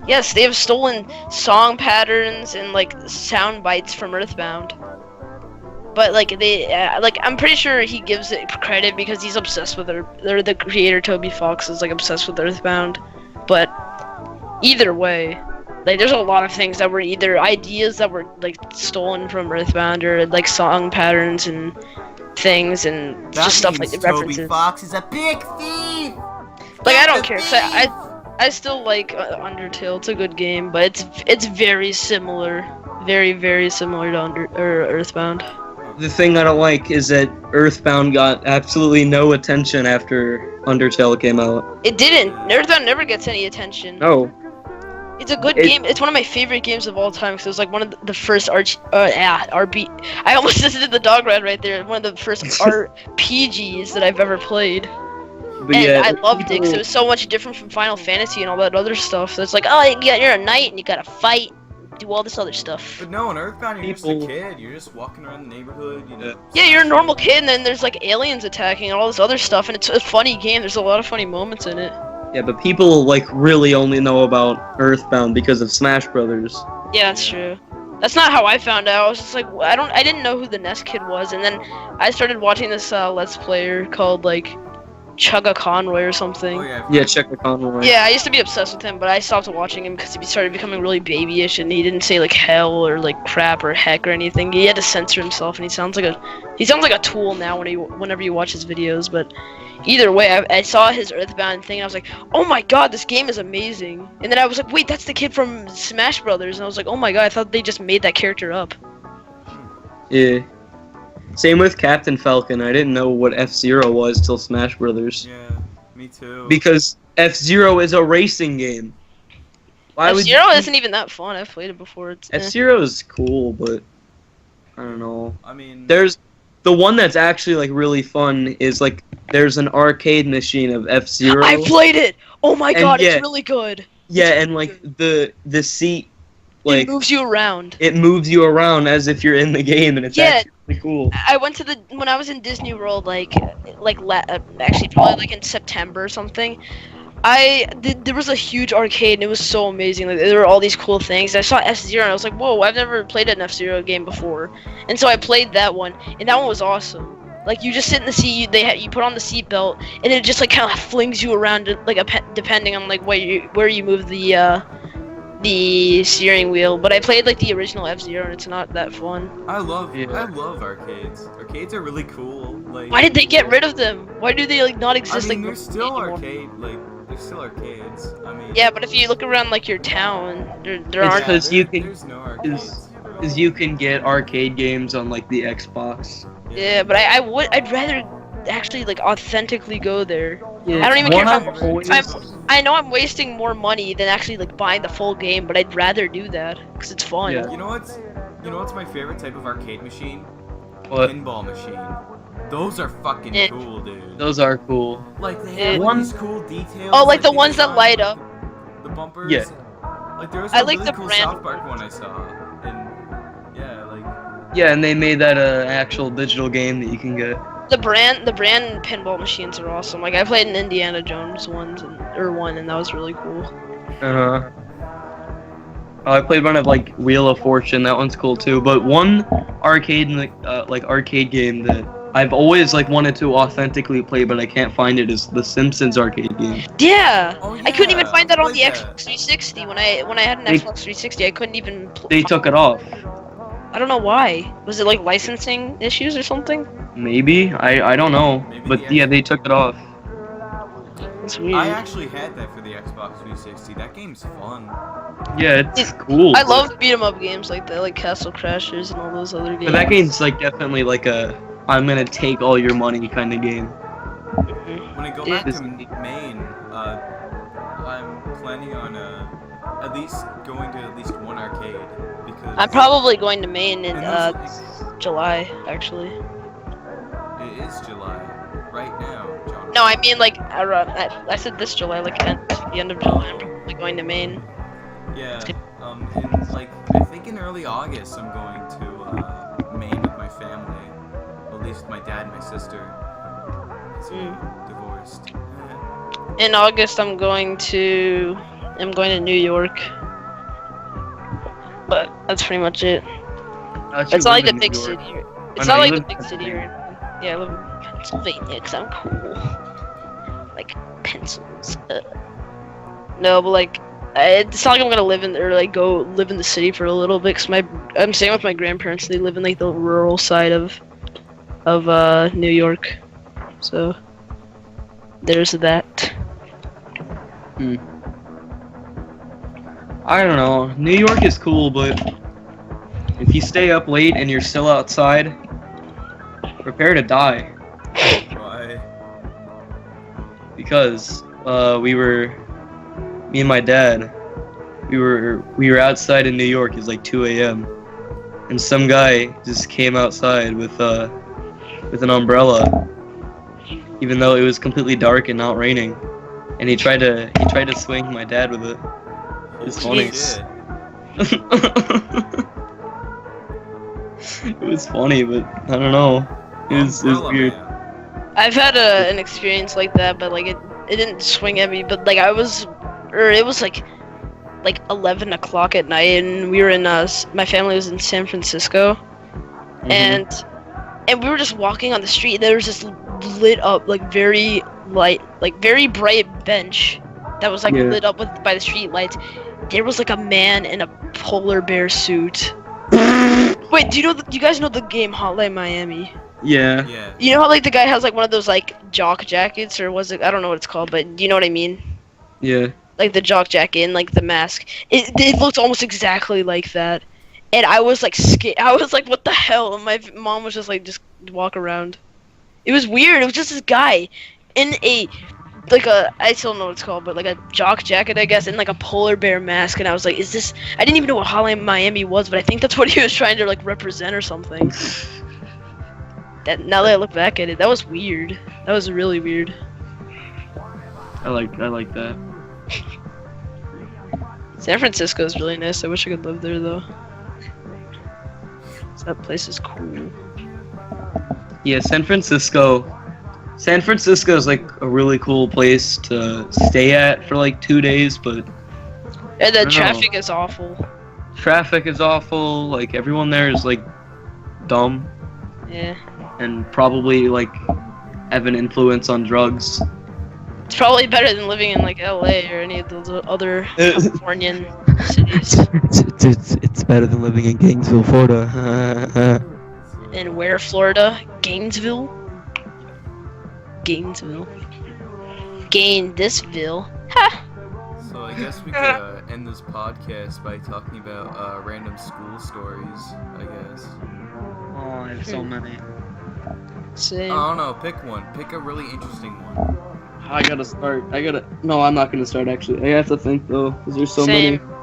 C: yes, they have stolen song patterns and like sound bites from Earthbound. But like like I'm pretty sure he gives it credit because he's obsessed with the creator Toby Fox is like obsessed with Earthbound. But either way, like there's a lot of things that were either ideas that were like stolen from Earthbound or like song patterns and things and
A: That
C: just stuff like
A: means
C: the
A: Toby
C: references.
A: Fox is a big thief.
C: Like I don't
A: The
C: care, 'cause
A: thief!
C: I still like Undertale. It's a good game, but it's very similar, very similar to Earthbound.
B: The thing I don't like is that Earthbound got absolutely no attention after Undertale came out.
C: It didn't. Earthbound never gets any attention.
B: No.
C: It's a good game. It's one of my favorite games of all time because it was like one of the first RB. I almost just did the dog ride right there. One of the first RPGs that I've ever played.
B: But
C: And
B: yeah,
C: I loved it because it was so much different from Final Fantasy and all that other stuff. So it's like, oh, you're a knight and you gotta fight, do all this other stuff.
A: But no, in Earthbound, you're just a
B: People-
A: kid. You're just walking around the neighborhood, you know.
C: Yeah, you're a normal kid, and then there's like aliens attacking and all this other stuff, and it's a funny game. There's a lot of funny moments in it.
B: Yeah, but people like really only know about Earthbound because of Smash Brothers.
C: Yeah, that's true. That's not how I found out. I was just like, I didn't know who the Nest Kid was, and then I started watching this Let's Player called like Chugga Conroy or something.
A: Oh yeah.
B: Yeah, check the Conroy.
C: Yeah, I used to be obsessed with him, but I stopped watching him because he started becoming really babyish, and he didn't say like hell or like crap or heck or anything. He had to censor himself, and he sounds like a tool now whenever you watch his videos. But either way, I saw his Earthbound thing, and I was like, oh my god, this game is amazing. And then I was like, wait, that's the kid from Smash Brothers, and I was like, oh my god, I thought they just made that character up.
B: Yeah. Same with Captain Falcon. I didn't know what F-Zero was till Smash Brothers.
A: Yeah, me too.
B: Because F-Zero is a racing game.
C: F-Zero isn't even that fun. I've played it before. It's
B: F-Zero is cool, but I don't know.
A: I mean,
B: There's the one that's actually like really fun is like there's an arcade machine of F-Zero.
C: I played it. Oh my
B: And
C: god,
B: yeah.
C: it's really good.
B: Yeah, and like the seat like
C: It moves you around.
B: it moves you around as if you're in the game, and it's
C: Yeah.
B: actually really cool.
C: I went to when I was in Disney World, actually probably like in September or something. There was a huge arcade and it was so amazing. Like there were all these cool things. I saw F-Zero and I was like, whoa, I've never played an F-Zero game before. And so I played that one, and that one was awesome. Like you just sit in the seat, you put on the seat belt, and it just like kind of flings you around, like depending on like where you move the steering wheel. But I played like the original F-Zero and it's not that fun.
A: I love arcades. Arcades are really cool. Like,
C: Why did they get rid of them? Why do they like not exist?
A: I mean,
C: like
A: there's still
C: anymore?
A: there's still arcades. I mean,
C: Yeah, but if you look around like your town, there aren't.
B: because
A: there's no arcades.
B: Because you can get arcade games on like the Xbox.
C: Yeah, but I'd rather actually like authentically go there.
B: Yeah,
C: I don't even care
B: one
C: if I know I'm wasting more money than actually like buying the full game, but I'd rather do that because it's fun.
B: Yeah.
A: You know what's my favorite type of arcade machine?
B: What?
A: Pinball machine. Those are fucking
C: Yeah.
A: cool, dude.
B: Those are cool.
A: Like they
C: Yeah.
A: have
B: One-
A: these cool details.
C: Oh, like the
A: they
C: ones that
A: design,
C: light
A: like,
C: up.
A: The bumpers.
B: Yeah.
A: Like there was
C: I
A: a
C: like
A: really
C: the
A: cool
C: brand.
A: South Park one I saw, and yeah, like
B: Yeah, and they made that actual digital game that you can get.
C: The brand pinball machines are awesome. Like I played an Indiana Jones one, and that was really cool.
B: Uh-huh. I played one of like Wheel of Fortune. That one's cool too. But one arcade arcade game that I've always like wanted to authentically play, but I can't find it is the Simpsons arcade game.
C: Yeah.
A: Oh,
C: I couldn't even
A: yeah,
C: find that on
A: I
C: the
A: played
C: Xbox 360 when I had an
B: They-
C: Xbox 360. I couldn't even.
B: They took it off.
C: I don't know why. Was it like licensing issues or something?
B: Maybe I don't know.
A: Maybe
B: But
A: the
B: yeah, they took it off.
C: It's weird.
A: I actually had that for the Xbox 360. That game's fun.
B: Yeah, it's cool.
C: I
B: but-
C: love beat 'em up games like that, like Castle Crashers and all those other games.
B: But that game's like definitely like a I'm gonna take all your money kind of game.
A: When I go
C: Yeah.
A: back to Maine, I'm planning on at least going to at least one arcade because
C: I'm probably going to Maine in
A: and those,
C: July, actually.
A: it is July right now, John.
C: No, I mean like around. I said this July, like at the end of July. I'm probably going to Maine.
A: Yeah, in like I think in early August I'm going to Maine with my family. At least my dad and my sister. 'Cause we're divorced.
C: In August, I'm going to New York. But that's pretty much it. It's not like the big city. It's
B: know,
C: not
B: you
C: like the
B: live in
C: big city. Yeah, I live in Pennsylvania because I'm cool. Like pencils. No, but like it's not like I'm gonna live in or like go live in the city for a little bit. Cause I'm staying with my grandparents. They live in like the rural side of New York. So there's that.
B: I don't know. New York is cool, but if you stay up late and you're still outside, prepare to die.
A: Why?
B: Because me and my dad, we were outside in New York. It's like 2 a.m. and some guy just came outside with an umbrella, even though it was completely dark and not raining, and he tried to swing my dad with it. It's funny.
A: Shit.
B: It was funny, but I don't know. It was
A: Umbrella
B: weird.
A: Man.
C: I've had an experience like that, but like it didn't swing at me. But like it was like 11 o'clock at night, and we were in my family was in San Francisco, and we were just walking on the street. And there was this lit up like very bright bench that was like lit up by the street lights. There was like a man in a polar bear suit. Wait, do you guys know the game Hotline Miami?
B: Yeah.
A: Yeah.
C: You know how like the guy has like one of those like jock jackets, or was it? I don't know what it's called, but you know what I mean.
B: Yeah.
C: Like the jock jacket and like the mask. It looks almost exactly like that. And I was like scared. I was like, what the hell? And my mom was just like, just walk around. It was weird. It was just this guy in I still don't know what it's called, but like a jock jacket, I guess, and like a polar bear mask. And I was like, is this? I didn't even know what Hotline Miami was, but I think that's what he was trying to like represent or something. Now that I look back at it, that was weird. That was really weird.
B: I like that.
C: San Francisco is really nice. I wish I could live there though. That place is cool.
B: Yeah, San Francisco. San Francisco is like a really cool place to stay at for like 2 days, but
C: And the
B: I don't know.
C: traffic is awful.
B: traffic is awful. Like everyone there is like dumb
C: Yeah.
B: and probably like have an influence on drugs.
C: It's probably better than living in like LA or any of those other Californian cities.
D: It's better than living in Gainesville, Florida.
C: And where, Florida? Gainesville? Gainesville. Gainesville. Ha!
A: So I guess we could end this podcast by talking about random school stories, I guess.
B: Oh, I have so many.
C: Same.
A: I don't know, pick one. Pick a really interesting one.
B: I gotta start. No, I'm not gonna start actually. I have to think though, because there's so
C: Same.
B: many.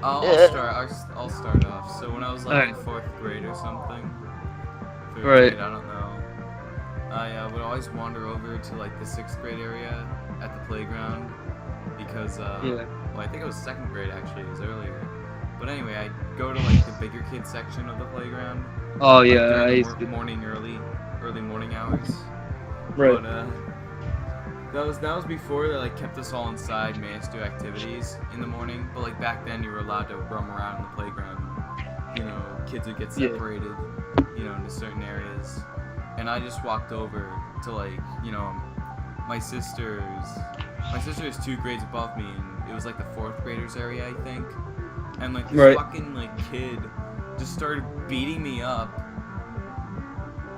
A: I'll start off. So when I was like in 4th grade or something, 3rd
B: Right.
A: grade, I don't know. I would always wander over to like the 6th grade area at the playground because
B: Yeah.
A: well, I think it was 2nd grade actually. It was earlier. But anyway, I'd go to like the bigger kids section of the playground.
B: Oh
A: Like,
B: yeah,
A: during
B: I
A: the
B: used to.
A: early morning hours.
B: Right.
A: But that was before they like kept us all inside, made us do activities in the morning. But like back then, you were allowed to roam around in the playground. You know, kids would get
B: Yeah.
A: separated, you know, into certain areas. And I just walked over to like, you know, my sister is 2 grades above me, and it was like the 4th graders area, I think. And like this
B: Right.
A: fucking like kid just started beating me up.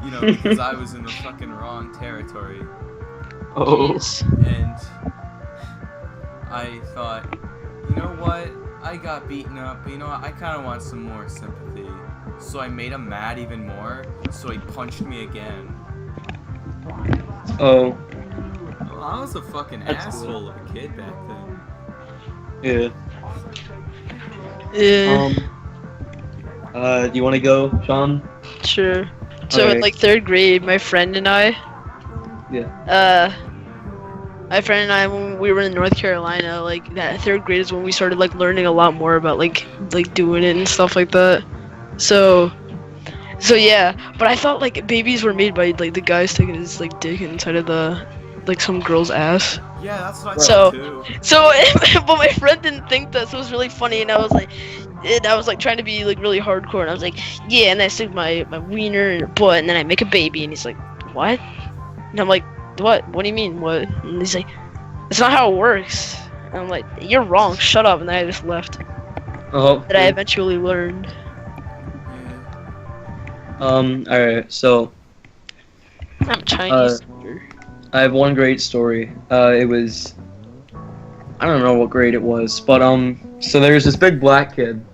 A: You know, because I was in the fucking wrong territory.
B: Oh.
C: Jeez.
A: And I thought, you know what? I got beaten up, but you know what? I kind of want some more sympathy. So I made him mad even more, so he punched me again.
B: Oh.
A: Well, I was a fucking
B: That's
A: asshole of a kid back then.
B: Yeah.
C: Yeah.
B: Do you want to go, Sean?
C: Sure. So in
B: Alright.
C: like 3rd grade, my friend and I, my friend and I, when we were in North Carolina, like that 3rd grade is when we started like learning a lot more about like doing it and stuff like that. So yeah, but I thought like babies were made by like the guy sticking his like dick inside of the like some girl's ass.
A: Yeah, that's what I
C: So-
A: thought too.
C: So, but my friend didn't think that, so it was really funny, and I was like trying to be like really hardcore, and I was like, yeah, and then I stick my wiener in her butt, and then I make a baby, and he's like, what? And I'm like, what? What do you mean, what? And he's like, it's not how it works. And I'm like, you're wrong, shut up, and then I just left.
B: Oh.
C: That I eventually learned.
A: Yeah.
B: Alright, so
C: I'm Chinese.
B: I have one great story. It was, I don't know what grade it was, but so there's this big black kid.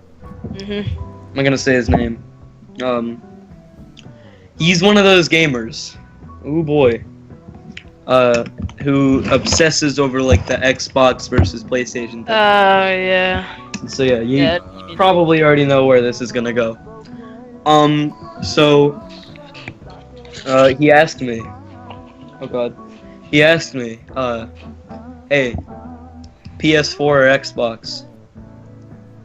C: Mhm.
B: I'm not gonna say his name. He's one of those gamers. Oh boy. Who obsesses over like the Xbox versus PlayStation thing.
C: Yeah.
B: So yeah, you
C: Yeah.
B: probably already know where this is gonna go. So he asked me. Oh god. He asked me, hey, PS4 or Xbox?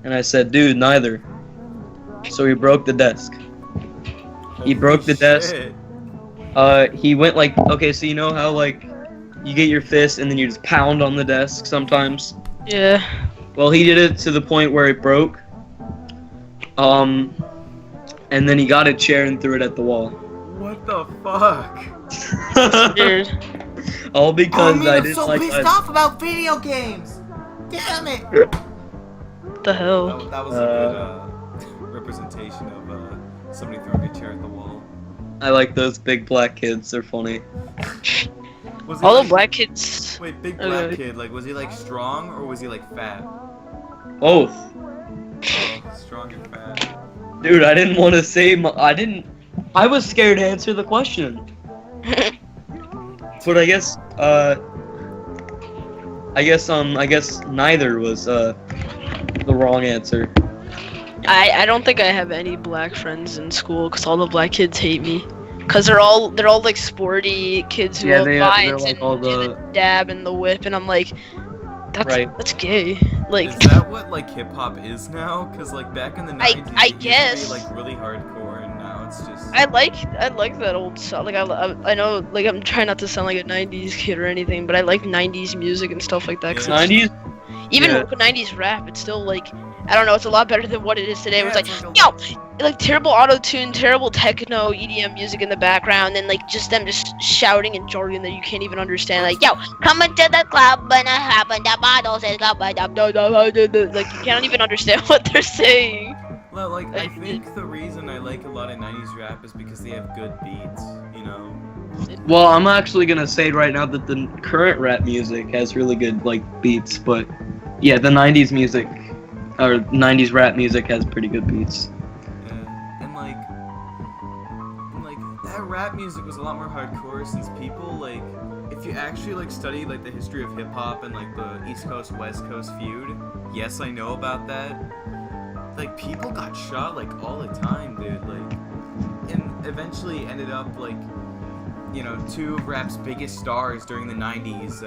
B: And I said, dude, neither. So he broke the desk. He broke the desk.
A: Shit.
B: He went like, okay, so you know how like you get your fist and then you just pound on the desk sometimes?
C: Yeah.
B: Well, he did it to the point where it broke. And then he got a chair and threw it at the wall.
A: What the fuck?
C: Weird.
B: All because
A: oh,
B: I
A: I'm
B: didn't
A: so
B: like
A: pissed off about video games. Damn it.
C: What the hell?
A: That was a good representation of somebody throwing a chair at the wall.
B: I like those big black kids. They're funny.
A: Was he
C: All the
A: like-
C: black kids.
A: Wait, big black
C: Okay.
A: kid. Like, was he like strong or was he like fat?
B: Both.
A: Oh, strong and fat.
B: Dude, I didn't want to say. I was scared to answer the question. But I guess neither was the wrong answer.
C: I don't think I have any black friends in school because all the black kids hate me. Cause they're all like sporty kids who
B: Yeah,
C: have
B: they're
C: vines
B: like
C: and
B: all
C: do
B: the-
C: the dab and the whip, and I'm like, that's gay. Like,
A: Is that what like hip hop is now? Cause like back in the 90s,
C: I
A: it used to
C: guess.
A: be like really hardcore, and now it's just
C: I like that old stuff. Like I know, like I'm trying not to sound like a '90s kid or anything, but I like '90s music and stuff like that. 'Cause it's-
B: 90s?
C: even
B: Yeah.
C: 90s rap, it's still like, I don't know, it's a lot better than what it is today. Where
A: Yeah,
C: it's like,
A: it's like
C: yo, like terrible auto tune, terrible techno EDM music in the background, and like just them just shouting in jargon that you can't even understand. Like, yo, come into the club and I happen the bottles is like you can't even understand what they're saying.
A: Well, like, I think the reason I like a lot of 90s rap is because they have good beats, you know?
B: Well, I'm actually gonna say right now that the current rap music has really good like beats, but yeah, the 90s music or 90s rap music has pretty good beats.
A: Yeah. And like, that rap music was a lot more hardcore since people, like, if you actually, like, study, like, the history of hip-hop and, like, the East Coast, West Coast feud, yes, I know about that. Like, people got shot, like, all the time, dude, like, and eventually ended up, like, you know, two of rap's biggest stars during the 90s,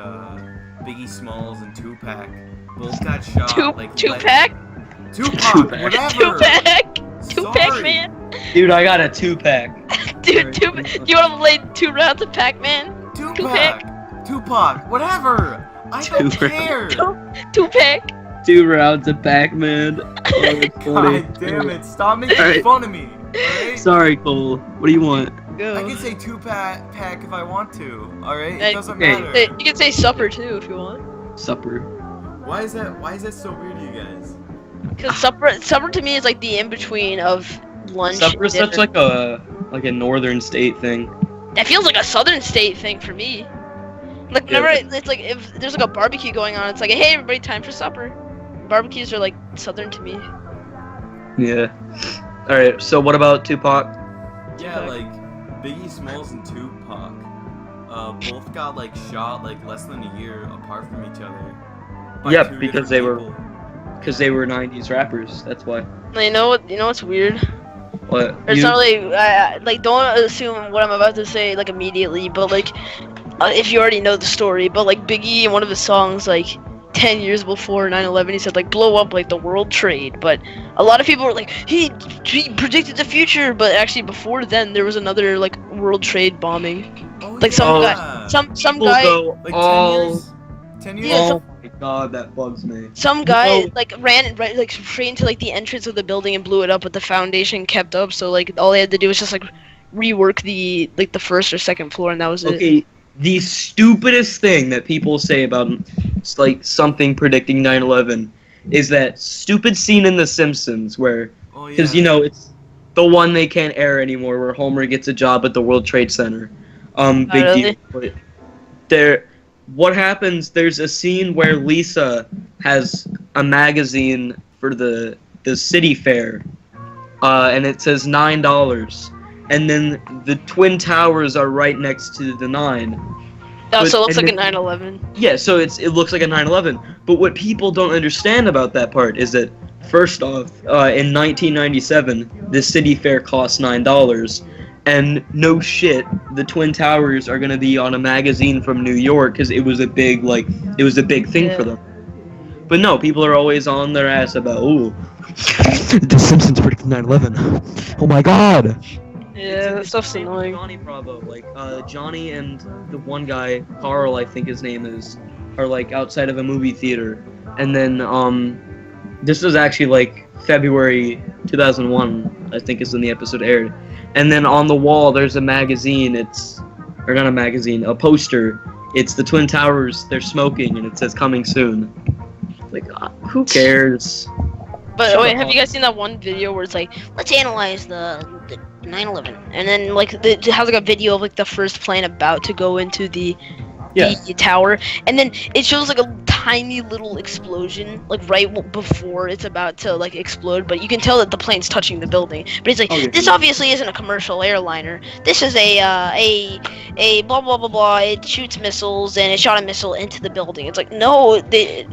A: Biggie Smalls and Tupac, both got shot, like,
C: Tupac?
A: Tupac, whatever!
C: Tupac,
A: Sorry.
C: man!
B: Dude, I got a 2-pack.
C: Dude, do you wanna play 2 rounds of Pac-Man?
A: Tupac, whatever! I don't
B: Tupac.
A: care!
C: Tupac!
B: 2 rounds of Pac-Man. Oh, that's funny.
A: God damn it, stop making
B: Alright.
A: fun of me, alright?
B: Sorry, Cole. What do you want?
C: Go.
A: I can say Tupac if I want to, alright?
C: Hey,
A: It doesn't
B: okay.
A: matter.
C: Hey, you can say supper too if you want.
B: Supper.
A: Why is that so weird to you guys?
C: Cause supper to me is like the in between of lunch.
B: Supper is
C: and
B: such
C: dinner.
B: like a northern state thing.
C: That feels like a southern state thing for me. Like whenever it's like if there's like a barbecue going on, it's like, hey everybody, time for supper. Barbecues are like southern to me.
B: Yeah. All right. So what about Tupac?
A: Yeah, like Biggie Smalls and Tupac, both got like shot like less than a year apart from each other. by
B: Yeah,
A: two
B: because
A: different
B: they were-
A: people.
B: Because they were 90s rappers. That's why.
C: You know what? You know what's weird?
B: What?
C: It's
B: You-
C: not really like don't assume what I'm about to say like immediately, but like if you already know the story, but like Biggie in one of his songs like 10 years before 9/11 he said like blow up like the world trade, but a lot of people were like he predicted the future, but actually before then there was another like world trade bombing.
A: Oh,
C: Like some
A: yeah.
C: guy some
B: people
C: guy
B: go
A: Like
B: all.
A: 10 years? 10 years?
C: Yeah,
B: Oh my god, that bugs me.
C: some guy
B: No.
C: like ran right like straight into like the entrance of the building and blew it up, but the foundation kept up, so like all they had to do was just like rework the like the first or second floor, and that was it.
B: Okay, the stupidest thing that people say about like something predicting 9/11 is that stupid scene in The Simpsons where,
A: Oh, yeah.
B: because you know it's the one they can't air anymore, where Homer gets a job at the World Trade Center. Big
C: really?
B: deal. But there, what happens? There's a scene where Lisa has a magazine for the city fair, and it says $9. And then the Twin Towers are right next to the 9.
C: Oh, so it looks
B: and
C: like a
B: then-
C: 9/11.
B: Yeah, so it looks like a 9/11. But what people don't understand about that part is that, first off, in 1997, the city fair cost $9. And no shit, the Twin Towers are gonna be on a magazine from New York because it was a big thing
C: Yeah.
B: for them. But no, people are always on their ass about, ooh,
D: The Simpsons predicted 9/11. Oh my god!
C: Yeah, that stuff's
B: Same with
C: annoying.
B: Johnny Bravo, like Johnny and the one guy, Carl, I think his name is, are like outside of a movie theater, and then this was actually like February 2001, I think is when the episode aired, and then on the wall there's a magazine. Or not a magazine, a poster. It's the Twin Towers. They're smoking, and it says "Coming soon." Like, who cares?
C: But
B: Shut
C: wait,
B: up.
C: have you guys seen that one video where it's like, let's analyze the 9/11, and then like it has like a video of like the first plane about to go into the tower, and then it shows like a tiny little explosion like right before it's about to like explode, but you can tell that the plane's touching the building. But it's like,
B: Okay.
C: this obviously isn't a commercial airliner. This is a blah blah blah blah. It shoots missiles and it shot a missile into the building. It's like, no,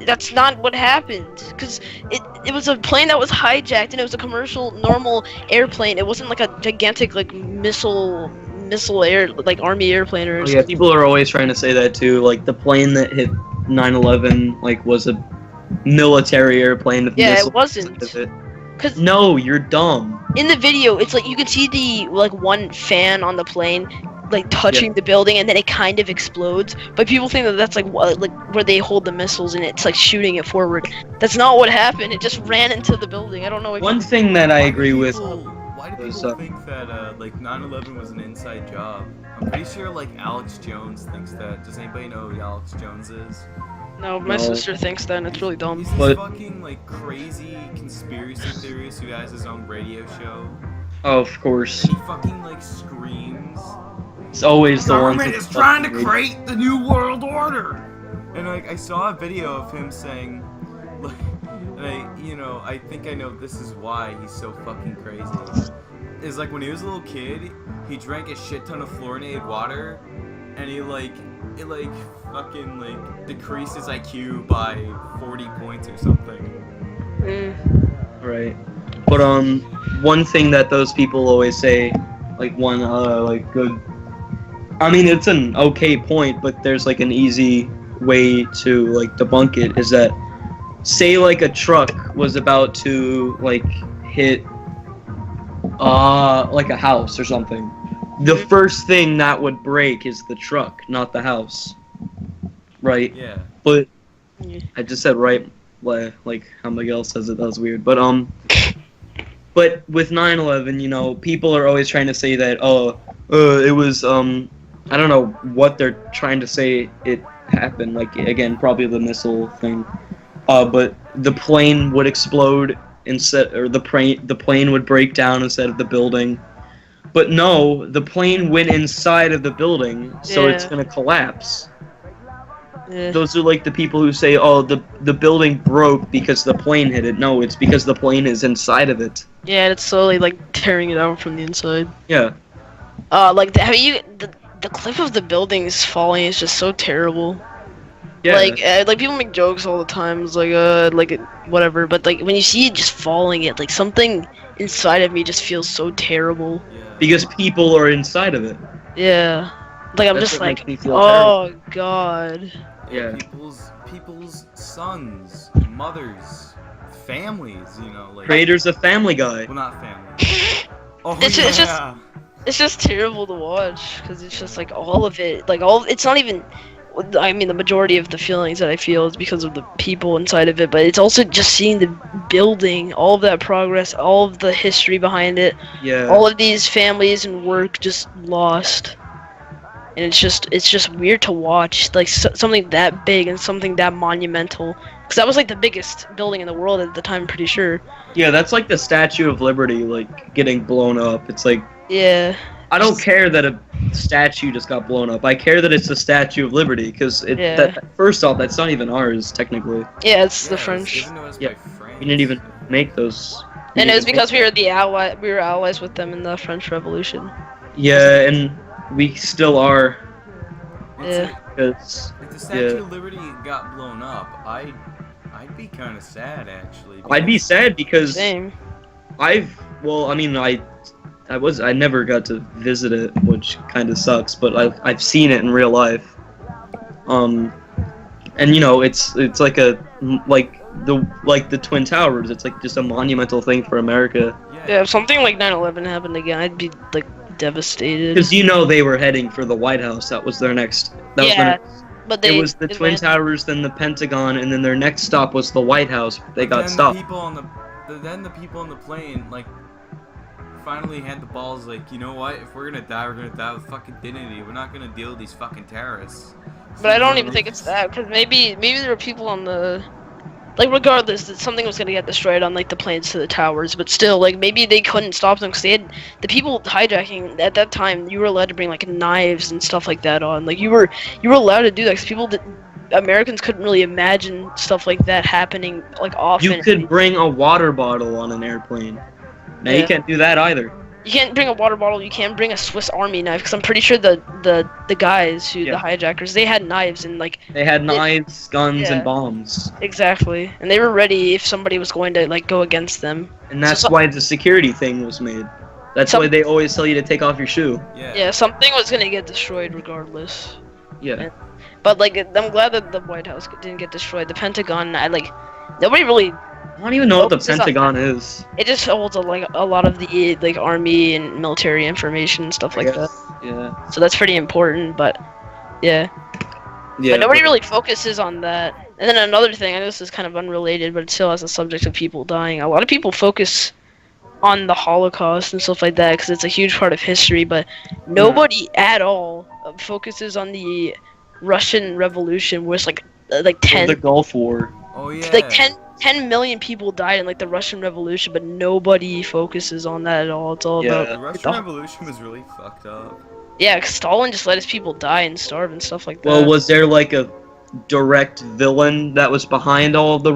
C: that's not what happened, because it was a plane that was hijacked and it was a commercial normal airplane. It wasn't like a gigantic like missile air like army airplane or
B: Oh, yeah,
C: something.
B: people are always trying to say that too. Like the plane that hit 9/11, like was a military airplane with
C: Yeah, it
B: missiles
C: wasn't.
B: out of it.
C: Cause
B: No, you're dumb.
C: in the video, it's like you can see the like one fan on the plane, like touching the building, and then it kind of explodes. But people think that that's like where they hold the missiles and it's like shooting it forward. That's not what happened. It just ran into the building. I don't know.
B: One thing that I agree with.
A: Why do people think that like 9/11 was an inside job? I'm pretty sure like Alex Jones thinks that. Does anybody know who Alex Jones is?
C: No, my sister thinks that, and it's really dumb.
A: He's this fucking like crazy conspiracy theorist who has his own radio show.
B: Oh, of course.
A: And he fucking like screams.
B: It's always the one.
A: Government is trying to create the new world order. And like I saw a video of him saying, like, and I think I know this is why he's so fucking crazy. Is like when he was a little kid, he drank a shit ton of fluorinated water, and it fucking like decreased his IQ by 40 points or something.
B: Right. But one thing that those people always say, like one like good, I mean it's an okay point, but there's like an easy way to like debunk it, is that say like a truck was about to like hit like a house or something. The first thing that would break is the truck, not the house. Right?
A: Yeah.
B: But I just said right, like how Miguel says it. That was weird. But with 9/11, people are always trying to say that it was I don't know what they're trying to say it happened. Like again, probably the missile thing. But the plane would explode instead, or the plane would break down instead of the building. But no, the plane went inside of the building, so it's gonna collapse. Yeah. Those are like the people who say, "Oh, the building broke because the plane hit it." No, it's because the plane is inside of it.
C: Yeah, it's slowly like tearing it out from the inside.
B: Yeah.
C: Like the cliff of the buildings falling is just so terrible. Yeah. Like people make jokes all the time. It's like whatever, but like when you see it just falling, like something inside of me just feels so terrible.
A: Yeah.
B: Because people are inside of it.
C: Yeah. Like I'm
B: That's
C: just
B: what
C: like,
B: makes me feel
C: oh
B: terrible.
C: god.
B: Yeah.
A: People's sons, mothers, families, like
B: Creators of Family Guy.
A: Well, not family. Oh,
C: It's just terrible to watch because it's just like all of it, it's not even. I mean, the majority of the feelings that I feel is because of the people inside of it, but it's also just seeing the building, all of that progress, all of the history behind it, all of these families and work just lost, and it's just weird to watch, like something that big and something that monumental, because that was like the biggest building in the world at the time, I'm pretty sure. Yeah,
B: that's like the Statue of Liberty, like getting blown up. It's like I don't care that a statue just got blown up. I care that it's the Statue of Liberty, because first off, that's not even ours, technically.
C: Yeah, it's the French.
B: Yeah, we didn't even make those.
C: And it was because we were allies with them in the French Revolution.
B: Yeah, and we still are.
C: Yeah.
A: If the Statue of Liberty got blown up, I'd be kind of sad, actually.
B: I'd be sad because
C: Same.
B: I never got to visit it, which kind of sucks, but I've seen it in real life. And it's like the Twin Towers. It's like just a monumental thing for America.
C: Yeah, if something like 9/11 happened again, I'd be like devastated.
B: Because they were heading for the White House. That was their next.
C: But
B: it was the Twin Towers, then the Pentagon, and then their next stop was the White House. They got stopped.
A: Then the people on the plane finally had the balls, like, you know what? If we're gonna die with fucking dignity. We're not gonna deal with these fucking terrorists.
C: But I don't even think it's that, because maybe there were people on the, regardless, that something was gonna get destroyed on the planes to the towers. But still, maybe they couldn't stop them because they had the people hijacking at that time. You were allowed to bring knives and stuff like that on. You were allowed to do that because Americans couldn't really imagine stuff like that happening often.
B: You could bring a water bottle on an airplane. Now you can't do that either.
C: You can't bring a water bottle. You can't bring a Swiss Army knife the pretty sure the guys the hijackers, they had knives and
B: they had knives, guns, and bombs.
C: Exactly, and they were ready if somebody was going to go against them.
B: And that's why the security thing was made. That's why they always tell you to take off your shoe.
C: Yeah, something was gonna get destroyed regardless.
B: Yeah.
C: But I'm glad that the White House didn't get destroyed. The Pentagon, nobody really
B: I don't even know what the
C: Focuses on-
B: Pentagon is.
C: It just holds a lot of the like army and military information and stuff like
B: I
C: that.
B: guess, yeah.
C: So that's pretty important. But yeah,
B: Yeah.
C: but nobody really focuses on that. And then another thing, I know this is kind of unrelated, but it still has a subject of people dying. A lot of people focus on the Holocaust and stuff like that because it's a huge part of history, but nobody at all focuses on the Russian Revolution, where it's like
B: Or
C: 10
B: the Gulf War.
A: Oh yeah.
C: like 10 million people died in like the Russian Revolution, but nobody focuses on that at all. It's all
B: Yeah.
C: about
A: The
C: like,
A: Russian Revolution was really fucked up.
C: yeah, 'cause Stalin just let his people die and starve and stuff like that.
B: Well, was there like a direct villain that was behind all of the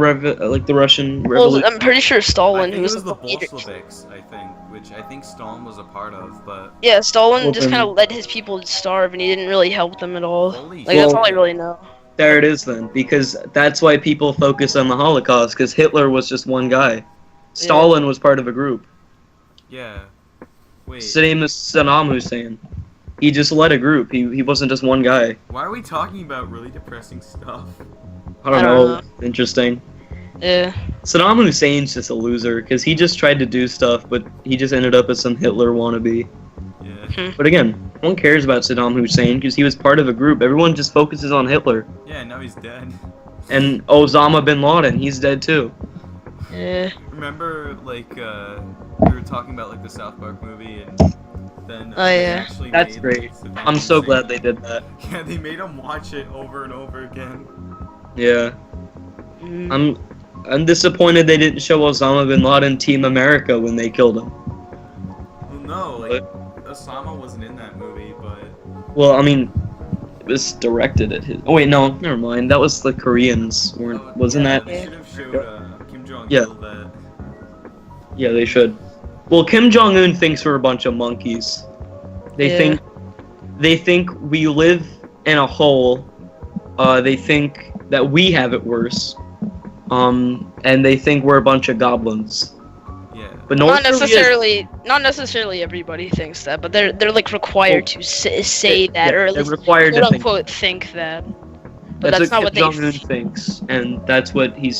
B: the Russian
C: Well,
B: Revolution?
C: I'm pretty sure
A: I
C: Stalin,
A: think
C: who
A: it
C: was
A: was the
C: leader.
A: Bolsheviks, I think, which I think Stalin was a part of, but
C: Yeah, Stalin
B: Well,
C: just
B: then-
C: kind of let his people starve, and he didn't really help them at all.
A: holy
C: Like that's
B: Well-
C: all I really know.
B: There it is then, because that's why people focus on the Holocaust, because Hitler was just one guy. Stalin was part of a group.
A: Yeah. Wait,
B: Same as Saddam Hussein. He just led a group. He wasn't just one guy.
A: why are we talking about really depressing stuff?
B: I don't know. Interesting.
C: Yeah.
B: Saddam Hussein's just a loser, because he just tried to do stuff, but he just ended up as some Hitler wannabe.
A: Yeah.
B: But again, no one cares about Saddam Hussein, because he was part of a group. Everyone just focuses on Hitler.
A: Yeah, now he's dead.
B: And Osama bin Laden, he's dead too.
C: Yeah.
A: Remember, like, we were talking about, like, the South Park movie, and then
C: Oh,
A: they
C: yeah.
A: actually
B: That's
A: made,
B: great.
A: like, Saddam
B: I'm so
A: Hussein-
B: glad they did that.
A: Yeah, they made him watch it over and over again.
B: Yeah.
C: Mm.
B: I'm disappointed they didn't show Osama bin Laden Team America when they killed him.
A: Well, no, like, Osama wasn't in that movie, but...
B: Well, I mean, it was directed at his. Oh wait, no, never mind. That was the Koreans, weren't? Wasn't
A: yeah,
B: that?
A: They should have showed Kim Jong-il
B: Yeah.
A: that.
B: Yeah, they should. Well, Kim Jong Un thinks we're a bunch of monkeys. They
C: Yeah.
B: think we live in a hole. They think that we have it worse. And they think we're a bunch of goblins.
A: Yeah.
B: But North
C: Not
B: Korea,
C: not necessarily everybody thinks that, but they're like required to say that, or at
B: they're
C: least
B: required
C: quote
B: to think.
C: unquote think that. But that's not
B: Kim
C: what they.
B: Jong Un thinks, and that's what he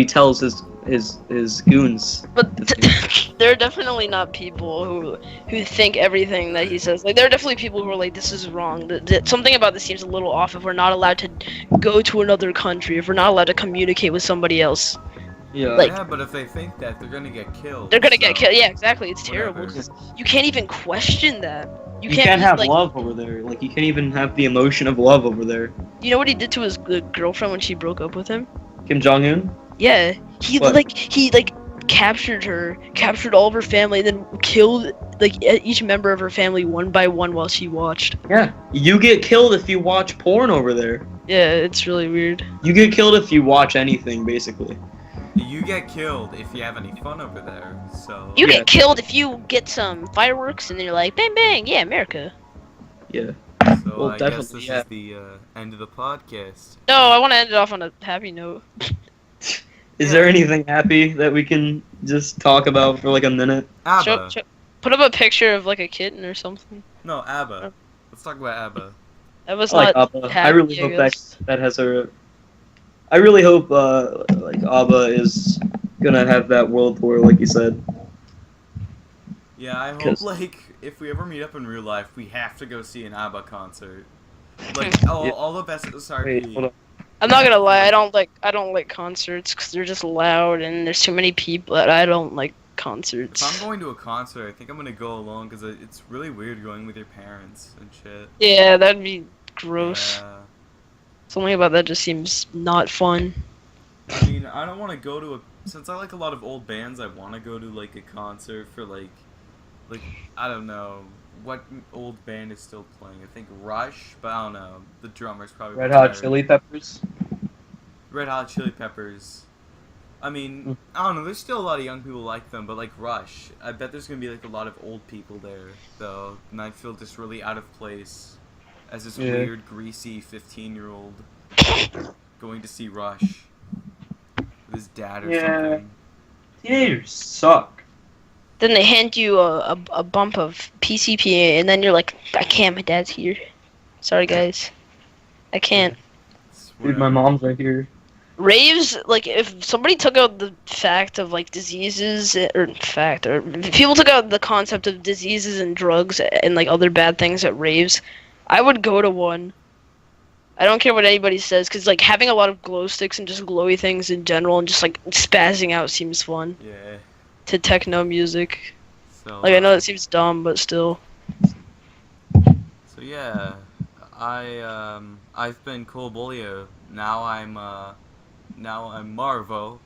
B: tells his goons.
C: But there are definitely not people who think everything that he says. Like there are definitely people who are like, this is wrong. That something about this seems a little off. If we're not allowed to go to another country, if we're not allowed to communicate with somebody else,
B: Yeah.
C: like-
A: Yeah, but if they think that, they're gonna get killed.
C: they're gonna get
A: so-
C: killed. Yeah, exactly. It's terrible.
A: Whatever.
C: 'Cause you can't even question that.
B: You can't
C: be,
B: have
C: like,
B: love over there. Like you can't even have the emotion of love over there.
C: You know what he did to his girlfriend when she broke up with him?
B: Kim Jong Un.
C: Yeah, he
B: What?
C: captured her, captured all of her family, and then killed each member of her family one by one while she watched.
B: Yeah. You get killed if you watch porn over there.
C: Yeah, it's really weird.
B: You get killed if you watch anything, basically.
A: You get killed if you have any fun over there. So.
C: You
B: Yeah.
C: get killed if you get some fireworks and then you're like, bang bang, yeah, America.
B: Yeah.
A: So
B: Well,
A: I guess
B: definitely,
A: this
B: yeah.
A: is the end of the podcast.
C: No, I want to end it off on a happy note.
B: Is there anything happy that we can just talk about for like a minute?
A: ABBA.
C: Put up a picture of like a kitten or something.
A: No, ABBA. Let's talk about ABBA.
C: That was
B: I like
C: not
B: ABBA.
C: happy,
B: I really hope
C: guess.
B: that has a. I really hope like ABBA is gonna have that world tour, like you said.
A: Yeah, I hope
B: 'Cause-
A: like if we ever meet up in real life, we have to go see an ABBA concert. Like all the best. Sorry.
B: Wait, hold on.
C: I'm not gonna lie, I don't like concerts because they're just loud and there's too many people. I don't like concerts.
A: If I'm going to a concert, I think I'm gonna go alone because it's really weird going with your parents and shit.
C: Yeah, that'd be gross.
A: Yeah.
C: Something about that just seems not fun.
A: I mean, I don't want to go to since I like a lot of old bands. I want to go to like a concert for like I don't know what old band is still playing. I think Rush, but I don't know. The drummer's probably
B: Red Hot
A: retired.
B: Chili Peppers.
A: Red Hot Chili Peppers. I mean, I don't know. There's still a lot of young people like them, but like Rush, I bet there's gonna be like a lot of old people there though, and I feel just really out of place as this
B: Yeah.
A: weird, greasy 15-year-old going to see Rush with his dad or
B: Yeah.
A: something.
B: Teenagers suck.
C: Then they hand you a bump of PCP, and then you're like, I can't. My dad's here. Sorry, guys. I can't.
A: It's
B: Dude, my
A: whatever.
B: mom's right here.
C: raves, like, if somebody took out the fact of, like, diseases, or if people took out the concept of diseases and drugs and, like, other bad things at raves, I would go to one. I don't care what anybody says, because, like, having a lot of glow sticks and just glowy things in general and just, like, spazzing out seems fun.
A: Yeah.
C: To techno music.
A: So.
C: Like, I know it seems dumb, but still.
A: So yeah, I've been Cole Bolio. Now I'm Marvo.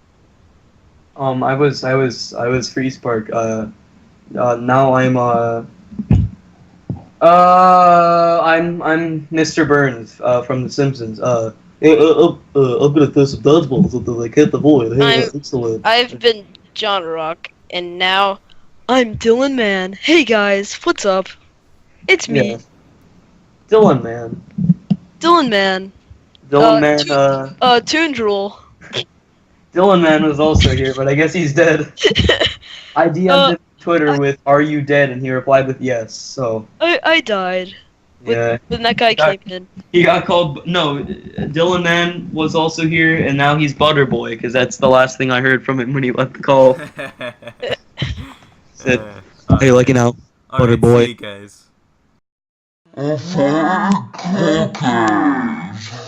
B: I was Free Spark. Now I'm Mr. Burns from The Simpsons. I'm gonna throw some dodgeballs until they hit the void. Hey, excellent.
C: I've been John Rock, and now I'm Dylan Man. Hey guys, what's up? It's me,
B: Yeah. Dylan Man.
C: Dylan Man.
B: Dylan Man.
C: Toon Drool.
B: Dylan Man was also here, but I guess he's dead. I DM'd him Twitter with "Are you dead?" and he replied with "Yes." So.
C: I died.
B: Yeah.
C: When that guy came in.
B: He got called. No, Dylan Man was also here, and now he's Butterboy because that's the last thing I heard from him when he left the call. Said,
A: How
B: you liking out, Butterboy?
A: See you guys.
F: Of our GoodCast.